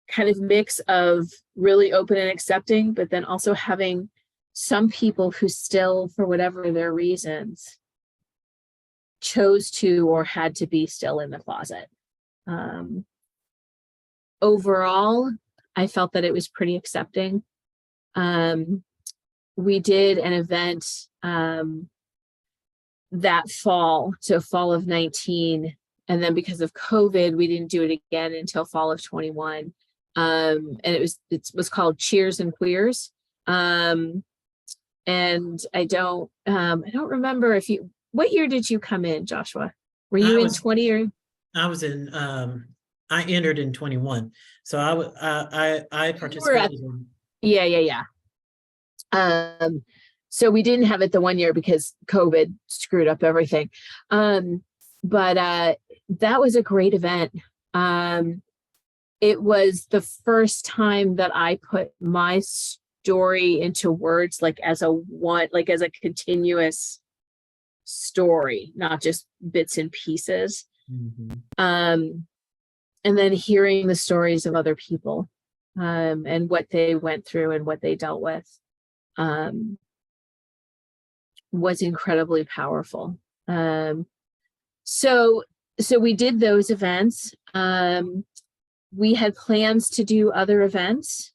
kind of mix of really open and accepting, but then also having some people who still, for whatever their reasons, chose to or had to be still in the closet. Overall, I felt that it was pretty accepting. We did an event that fall, so fall of 19, and then because of COVID, we didn't do it again until fall of 21. And it was called Cheers and Queers. And I don't remember what year did you come in, Joshua? Were you in 20 or? I was in, I entered in 21. So I participated in. Yeah. So we didn't have it the one year because COVID screwed up everything. But that was a great event. It was the first time that I put my story into words, like as a continuous story, not just bits and pieces. And then hearing the stories of other people, and what they went through and what they dealt with, was incredibly powerful. So we did those events. We had plans to do other events.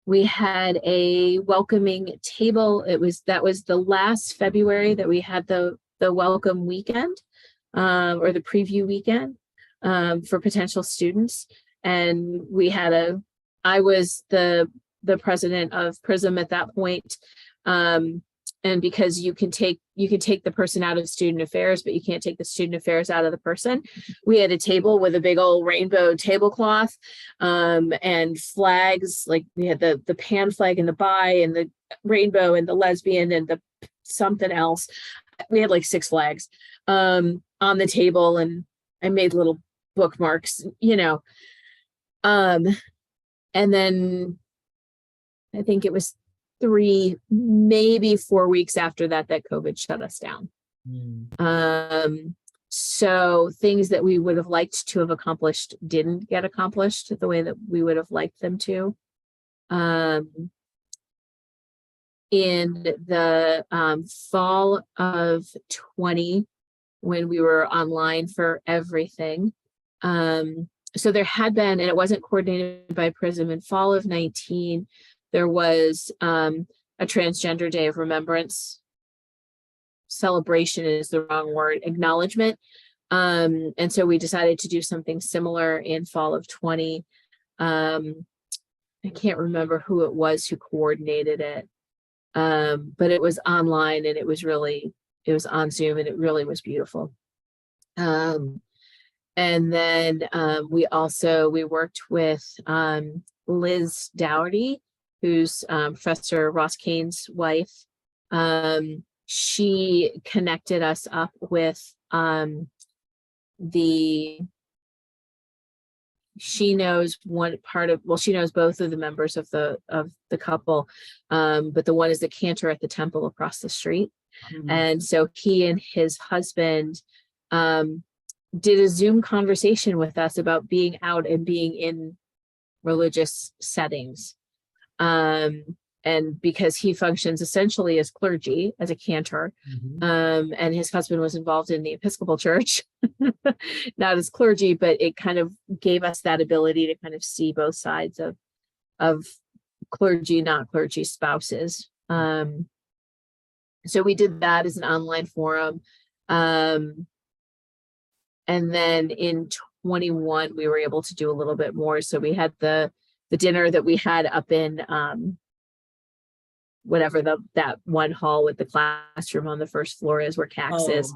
We had a welcoming table. That was the last February that we had the welcome weekend, or the preview weekend, for potential students. And I was the president of PRISM at that point. And because you can take the person out of student affairs, but you can't take the student affairs out of the person. We had a table with a big old rainbow tablecloth, and flags. Like we had the pan flag and the bi and the rainbow and the lesbian and the something else. We had like 6 flags on the table, and I made little bookmarks, and then I think it was 3, maybe 4 weeks after that COVID shut us down. So things that we would have liked to have accomplished didn't get accomplished the way that we would have liked them to. In the fall of 20, when we were online for everything, so there had been, and it wasn't coordinated by PRISM, in fall of 19, there was a Transgender Day of Remembrance. Celebration is the wrong word, acknowledgement. And so we decided to do something similar in fall of 20. I can't remember who it was who coordinated it, but it was online, and it was on Zoom, and it really was beautiful. And then we worked with Liz Dougherty, who's Professor Ross Kane's wife. She connected us up with she knows she knows both of the members of the couple, but the one is the cantor at the temple across the street. And so he and his husband did a Zoom conversation with us about being out and being in religious settings. And because he functions essentially as clergy, as a cantor, and his husband was involved in the Episcopal Church, not as clergy, but it kind of gave us that ability to kind of see both sides of clergy, not clergy spouses. So we did that as an online forum. And then in 21, we were able to do a little bit more. So we had the dinner that we had up in whatever that one hall with the classroom on the first floor is, where CAX is.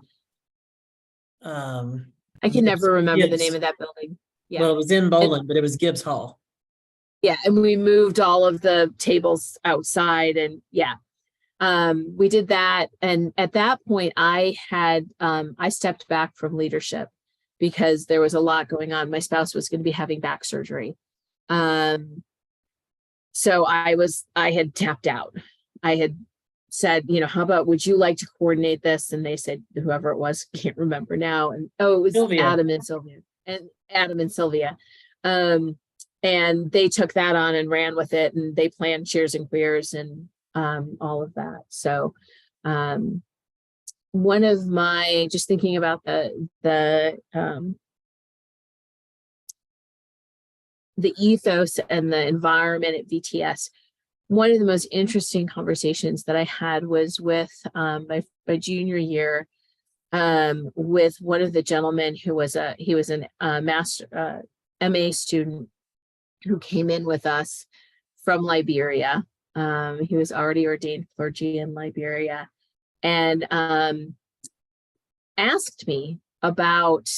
I can never remember the name of that building. Yeah. Well, it was in Bowling, but it was Gibbs Hall. Yeah, and we moved all of the tables outside, and we did that. And at that point, I stepped back from leadership because there was a lot going on. My spouse was going to be having back surgery. So I had tapped out. I had said, how about, would you like to coordinate this? And they said, whoever it was, can't remember now. And it was Sylvia. Adam and Sylvia. And they took that on and ran with it, and they planned Cheers and Queers and all of that. So one of my, just thinking about the ethos and the environment at VTS, one of the most interesting conversations that I had was with my junior year, with one of the gentlemen who was an master MA student who came in with us from Liberia. He was already ordained clergy in Liberia, and asked me about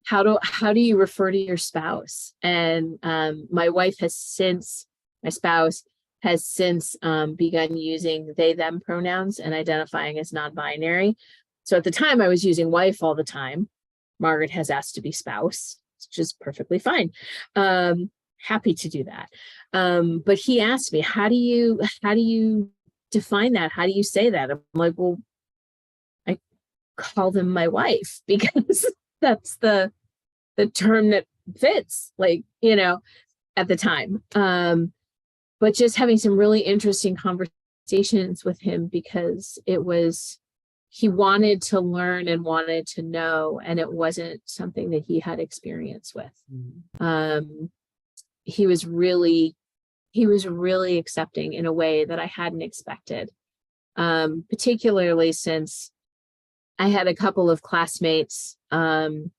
how do you refer to your spouse? And my spouse has since begun using they, them pronouns and identifying as non-binary. So at the time I was using wife all the time. Margaret has asked to be spouse, which is perfectly fine. Happy to do that. But he asked me, how do you define that? How do you say that? I'm like, well, I call them my wife because that's the term that fits, at the time. But just having some really interesting conversations with him, because he wanted to learn and wanted to know, and it wasn't something that he had experience with. He was really accepting in a way that I hadn't expected, particularly since I had a couple of classmates who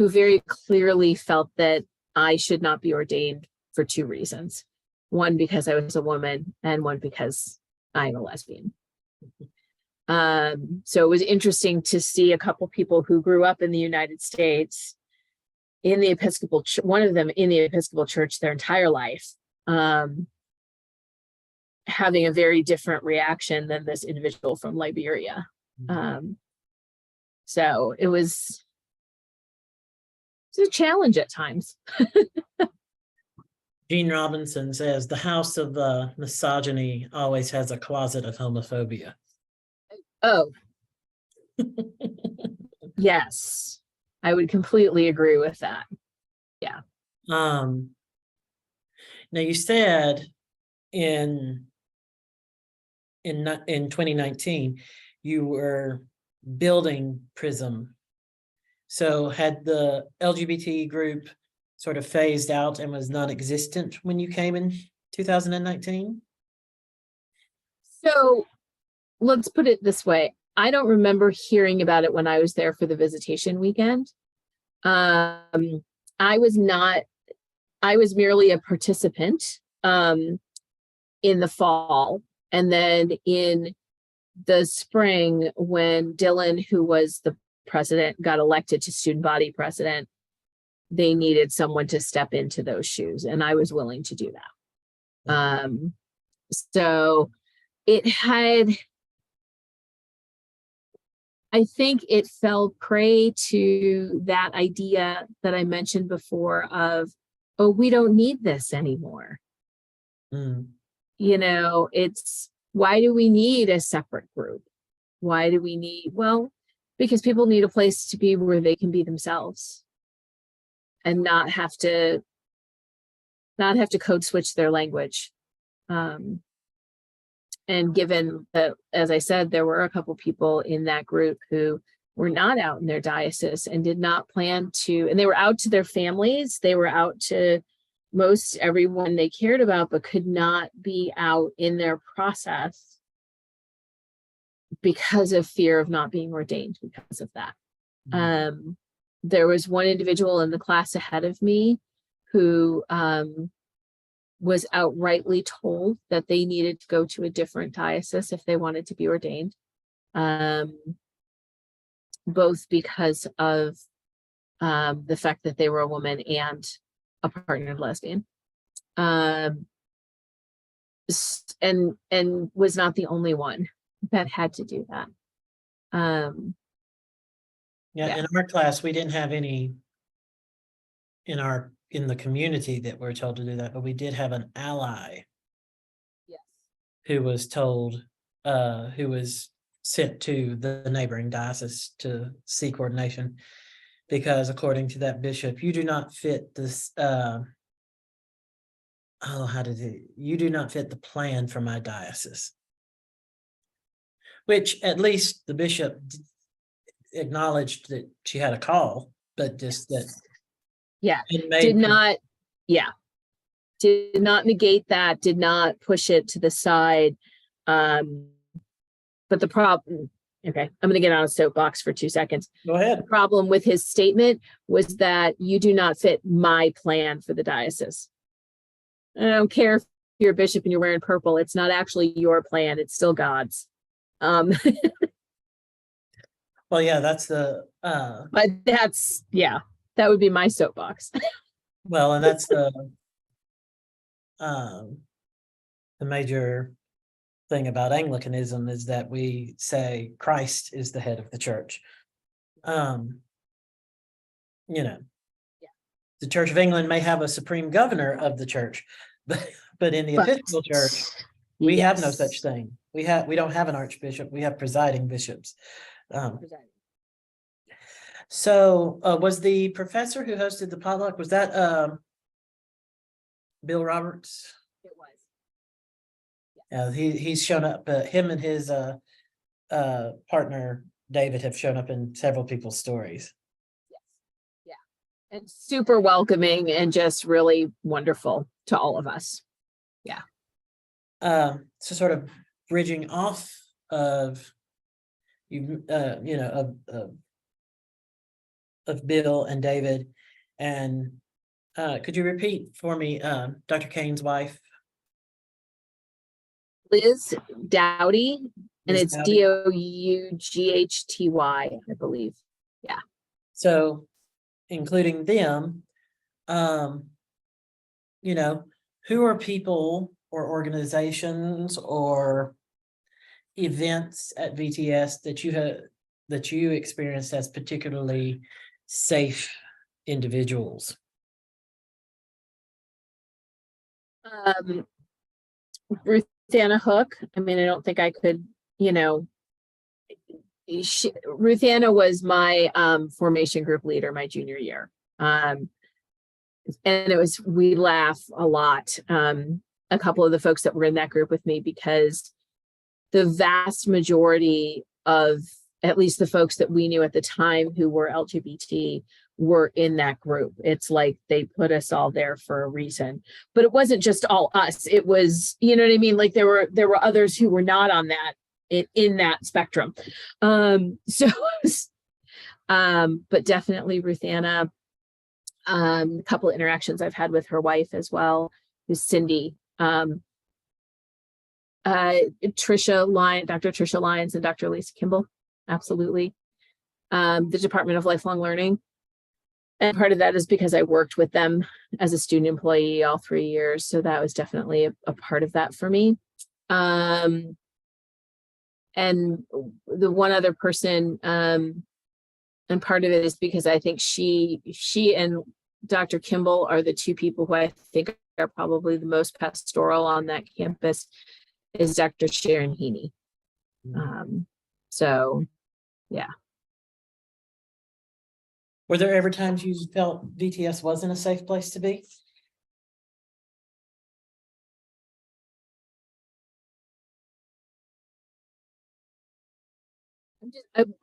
very clearly felt that I should not be ordained for 2 reasons. One, because I was a woman, and one, because I'm a lesbian. So it was interesting to see a couple people who grew up in the United States in the Episcopal, one of them in the Episcopal Church their entire life, having a very different reaction than this individual from Liberia. So it was a challenge at times. Gene Robinson says the house of misogyny always has a closet of homophobia. Oh, yes, I would completely agree with that. Yeah. Now you said in 2019 you were building PRISM. So had the LGBT group sort of phased out and was non-existent when you came in 2019? So let's put it this way. I don't remember hearing about it when I was there for the visitation weekend. I was merely a participant in the fall. And then in the spring, when Dylan, who was the president, got elected to student body president, they needed someone to step into those shoes, and I was willing to do that. So it had, I think it fell prey to that idea that I mentioned before of, oh, we don't need this anymore. You know, it's, why do we need a separate group? Why do we need, well, because people need a place to be where they can be themselves and not have to code switch their language. And given that, as I said, there were a couple people in that group who were not out in their diocese and did not plan to, and they were out to their families, they were out to most everyone they cared about, but could not be out in their process because of fear of not being ordained because of that. There was one individual in the class ahead of me who was outrightly told that they needed to go to a different diocese if they wanted to be ordained, both because of the fact that they were a woman and a partnered lesbian, and was not the only one that had to do that. Yeah, in our class, we didn't have any in the community that we're told to do that, but we did have an ally. Yes. Who was told, who was sent to the neighboring diocese to seek ordination, because according to that bishop, you do not fit this, you do not fit the plan for my diocese. Which at least the bishop acknowledged that she had a call, but just that. Yeah, did not negate that, did not push it to the side. But the problem, okay, I'm going to get on a soapbox for 2 seconds. Go ahead. The problem with his statement was that you do not fit my plan for the diocese. I don't care if you're a bishop and you're wearing purple. It's not actually your plan. It's still God's. Well, yeah, that's the. But that's, yeah, that would be my soapbox. Well, and that's the major thing about Anglicanism is that we say Christ is the head of the church. The Church of England may have a supreme governor of the church, but in the Episcopal Church, we have no such thing. We don't have an archbishop. We have presiding bishops. So was the professor who hosted the potluck, was that Bill Roberts? It was. He's shown up, him and his partner David have shown up in several people's stories. Yes. Yeah. And super welcoming and just really wonderful to all of us. Yeah. So sort of bridging off of of Bill and David, and could you repeat for me Dr. Kane's wife? Liz Dowdy, And Ms. it's Dowdy? DOUGHTY, I believe. So including them, you know, who are people or organizations or events at VTS that you experienced as particularly safe individuals? Ruth Anna Hook. I mean, I don't think I could, Ruth Anna was my formation group leader my junior year. And we laugh a lot. A couple of the folks that were in that group with me, because the vast majority of at least the folks that we knew at the time who were LGBT were in that group. It's like they put us all there for a reason, but it wasn't just all us. It was, you know what I mean? Like there were others who were not on that in that spectrum. But definitely Ruth Anna. A couple of interactions I've had with her wife as well, who's Cindy. Dr. Tricia Lyons and Dr. Lisa Kimball. Absolutely. The Department of Lifelong Learning. And part of that is because I worked with them as a student employee all 3 years. So that was definitely a part of that for me. And the one other person, and part of it is because I think she and Dr. Kimball are the two people who I think are probably the most pastoral on that campus, is Dr. Sharon Heaney. So, yeah. Were there ever times you felt VTS wasn't a safe place to be?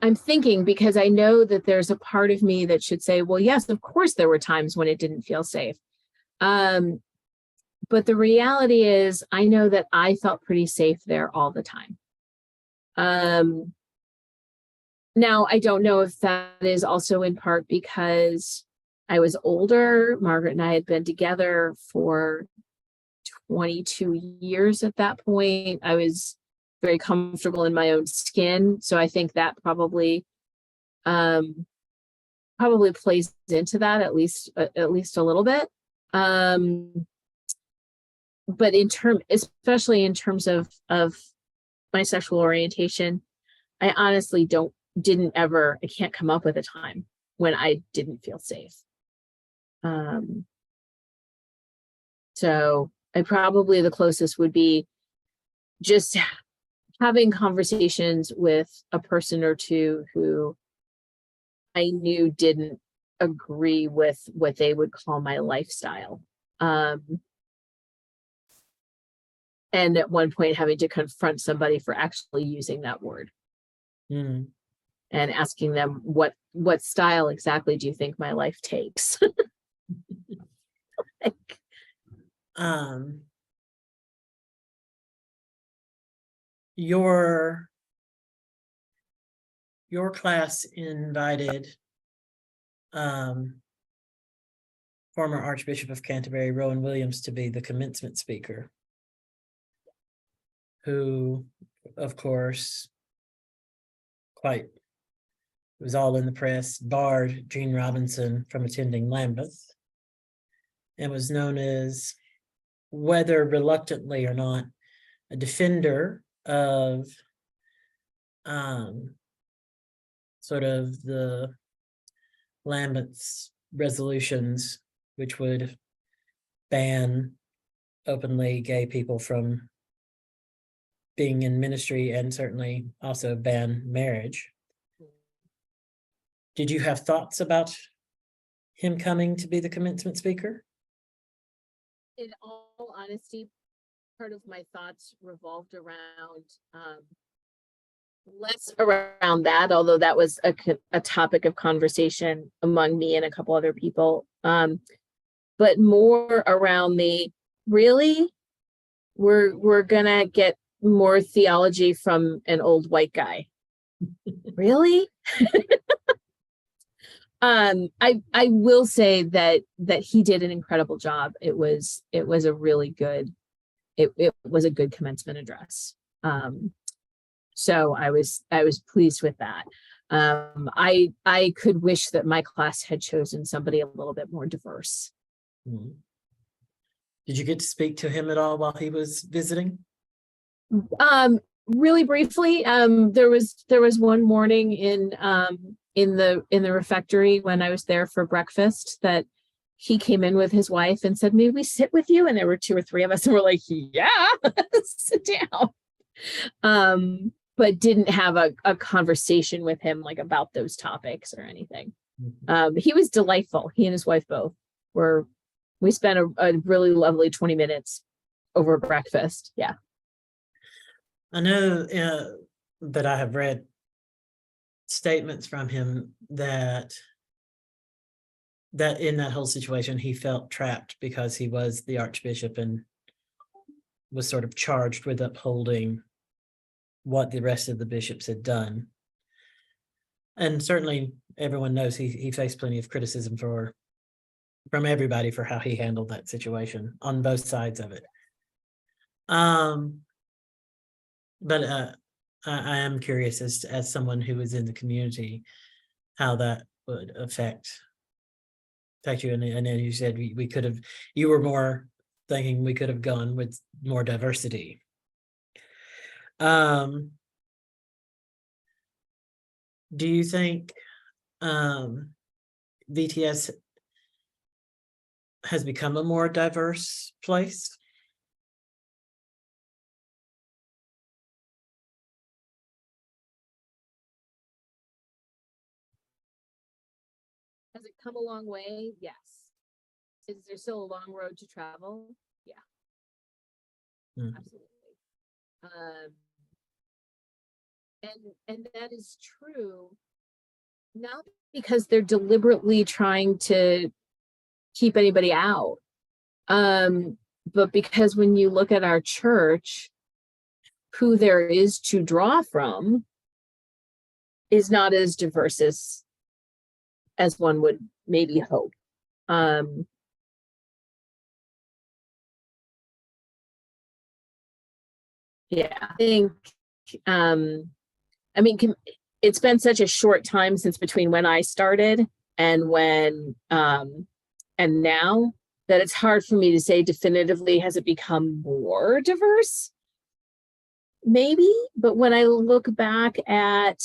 I'm thinking, because I know that there's a part of me that should say, well, yes, of course there were times when it didn't feel safe. But the reality is, I know that I felt pretty safe there all the time. Now, I don't know if that is also in part because I was older. Margaret and I had been together for 22 years at that point. I was very comfortable in my own skin. So I think that probably plays into that at least a little bit. But especially in terms of my sexual orientation, I honestly I can't come up with a time when I didn't feel safe. So the closest would be just having conversations with a person or two who I knew didn't agree with what they would call my lifestyle. And at one point having to confront somebody for actually using that word. And asking them, what style exactly do you think my life takes? Your class invited former Archbishop of Canterbury, Rowan Williams, to be the commencement speaker, who, of course, it was all in the press, barred Gene Robinson from attending Lambeth, and was known as, whether reluctantly or not, a defender of sort of the Lambeth's resolutions, which would ban openly gay people from being in ministry, and certainly also ban marriage. Did you have thoughts about him coming to be the commencement speaker? In all honesty, part of my thoughts revolved around less around that, although that was a topic of conversation among me and a couple other people, but more around we're gonna get more theology from an old white guy. Really? I will say that he did an incredible job. It was a really good, it was a good commencement address. So I was pleased with that. I could wish that my class had chosen somebody a little bit more diverse. Mhm. Did you get to speak to him at all while he was visiting? Really briefly, there was one morning in the refectory when I was there for breakfast that he came in with his wife and said, "May we sit with you?" And there were 2 or 3 of us, and we're like, "Yeah, sit down." But didn't have a conversation with him like about those topics or anything. Mhm. He was delightful. He and his wife both we spent a really lovely 20 minutes over breakfast. Yeah. I know that I have read statements from him that in that whole situation, he felt trapped because he was the archbishop and was sort of charged with upholding what the rest of the bishops had done. And certainly everyone knows he faced plenty of criticism from everybody for how he handled that situation on both sides of it. But I am curious as someone who is in the community, how that would affect you. And then you said we could have, you were more thinking we could have gone with more diversity. Do you think VTS has become a more diverse place? Has it come a long way? Yes. Is there still a long road to travel? Yeah, Mm. absolutely. And that is true, not because they're deliberately trying to keep anybody out, but because when you look at our church, who there is to draw from is not as diverse as one would maybe hope. Yeah, I think, I mean, it's been such a short time since between when I started and and now, that it's hard for me to say definitively, has it become more diverse? Maybe, but when I look back at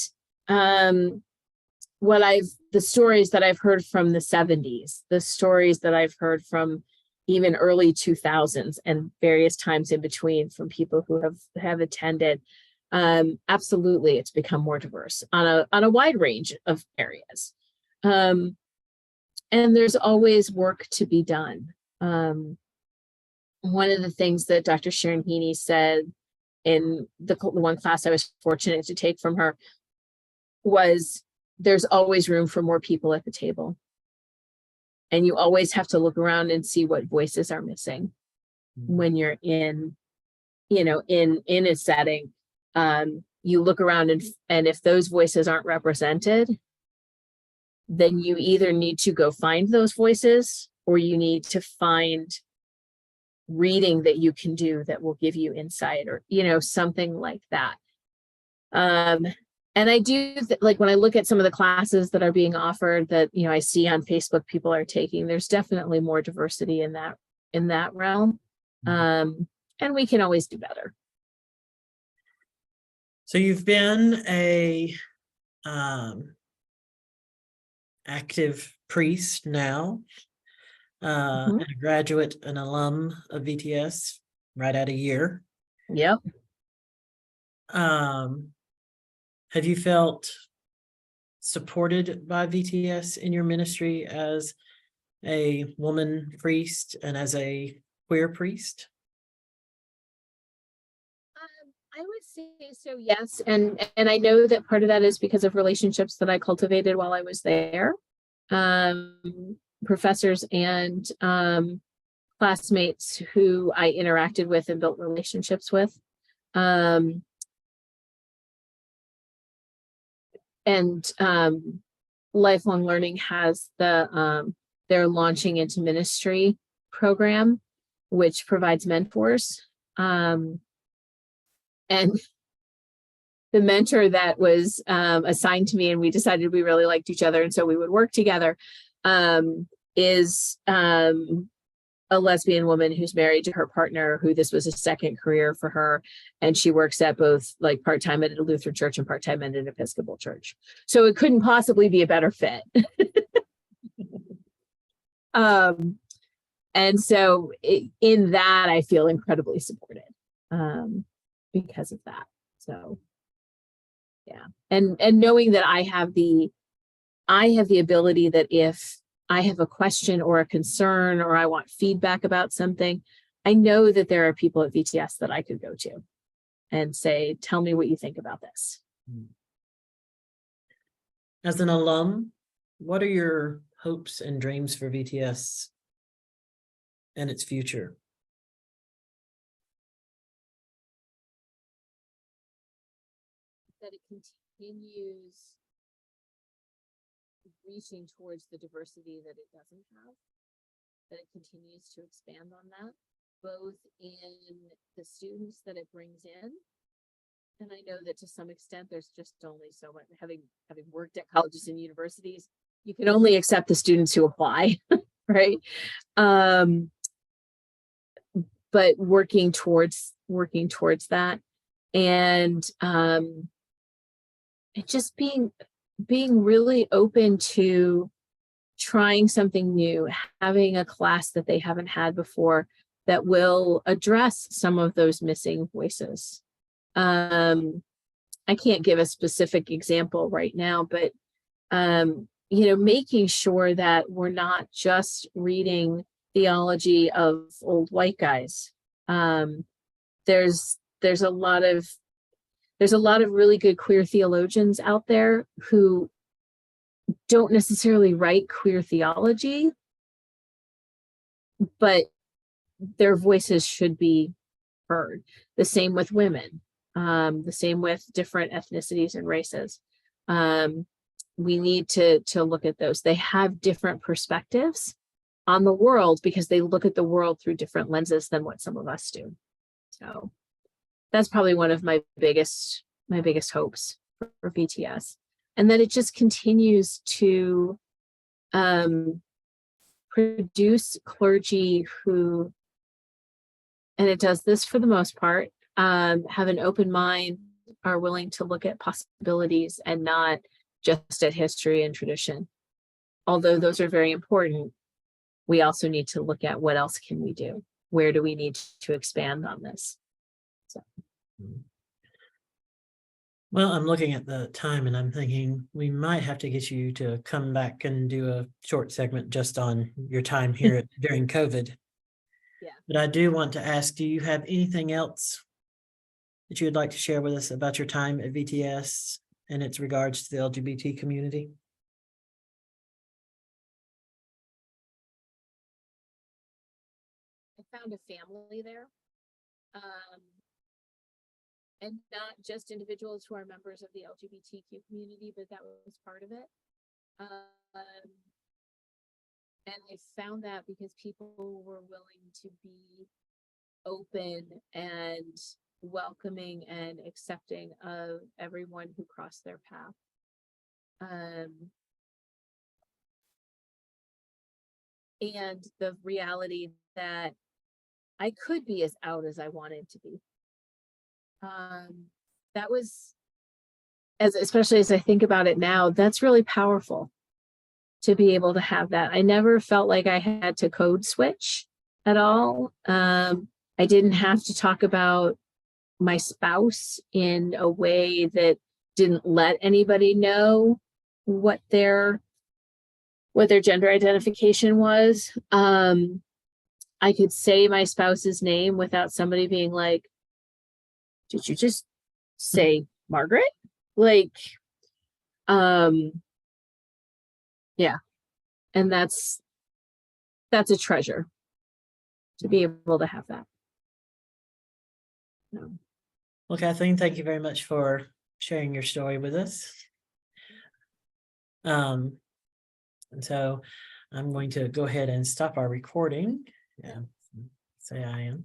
the stories that I've heard from the 70s, the stories that I've heard from even early 2000s and various times in between from people who have attended, absolutely it's become more diverse on a wide range of areas. And there's always work to be done. One of the things that Dr. Sharon Heaney said in the one class I was fortunate to take from her was, there's always room for more people at the table. And you always have to look around and see what voices are missing when you're in a setting. You look around and if those voices aren't represented, then you either need to go find those voices, or you need to find reading that you can do that will give you insight, or something like that. And I do like when I look at some of the classes that are being offered that I see on Facebook people are taking, there's definitely more diversity in that realm. And we can always do better. So you've been a active priest now, and a graduate, an alum of VTS, right at a year. Yep. Have you felt supported by VTS in your ministry as a woman priest and as a queer priest? I would say so, yes. And I know that part of that is because of relationships that I cultivated while I was there. Professors and classmates who I interacted with and built relationships with. And Lifelong Learning has their Launching into Ministry program, which provides mentors. And mentor that was assigned to me, and we decided we really liked each other, and so we would work together, is a lesbian woman who's married to her partner, who this was a second career for her. And she works at both, like, part-time at a Lutheran church and part-time at an Episcopal church. So it couldn't possibly be a better fit. And so in that, I feel incredibly supported because of that. So yeah. And knowing that I have the ability that if I have a question or a concern, or I want feedback about something, I know that there are people at VTS that I could go to and say, tell me what you think about this. As an alum, what are your hopes and dreams for VTS and its future? That it continues reaching towards the diversity that it doesn't have, that it continues to expand on that, both in the students that it brings in. And I know that to some extent, there's just only so much, having worked at colleges and universities, you can only accept the students who apply, right? But working towards that, and just being really open to trying something new, having a class that they haven't had before that will address some of those missing voices. I can't give a specific example right now, but making sure that we're not just reading theology of old white guys. There's a lot of really good queer theologians out there who don't necessarily write queer theology, but their voices should be heard. The same with women, the same with different ethnicities and races. We need to look at those. They have different perspectives on the world because they look at the world through different lenses than what some of us do. So that's probably one of my biggest hopes for VTS, and that it just continues to produce clergy who, and it does this for the most part, have an open mind, are willing to look at possibilities and not just at history and tradition. Although those are very important, we also need to look at what else can we do? Where do we need to expand on this? So. Well, I'm looking at the time and I'm thinking we might have to get you to come back and do a short segment just on your time here during COVID. Yeah. But I do want to ask, do you have anything else that you would like to share with us about your time at VTS and its regards to the LGBT community? I found a family there. And not just individuals who are members of the LGBTQ community, but that was part of it. And I found that because people were willing to be open and welcoming and accepting of everyone who crossed their path. And the reality that I could be as out as I wanted to be. That was, especially as I think about it now, that's really powerful to be able to have that. I never felt like I had to code switch at all. I didn't have to talk about my spouse in a way that didn't let anybody know what their gender identification was. I could say my spouse's name without somebody being like, did you just say Margaret? Like, yeah. And that's a treasure to be able to have that. No. Well, Kathleen, thank you very much for sharing your story with us. And so I'm going to go ahead and stop our recording. Yeah, say I am.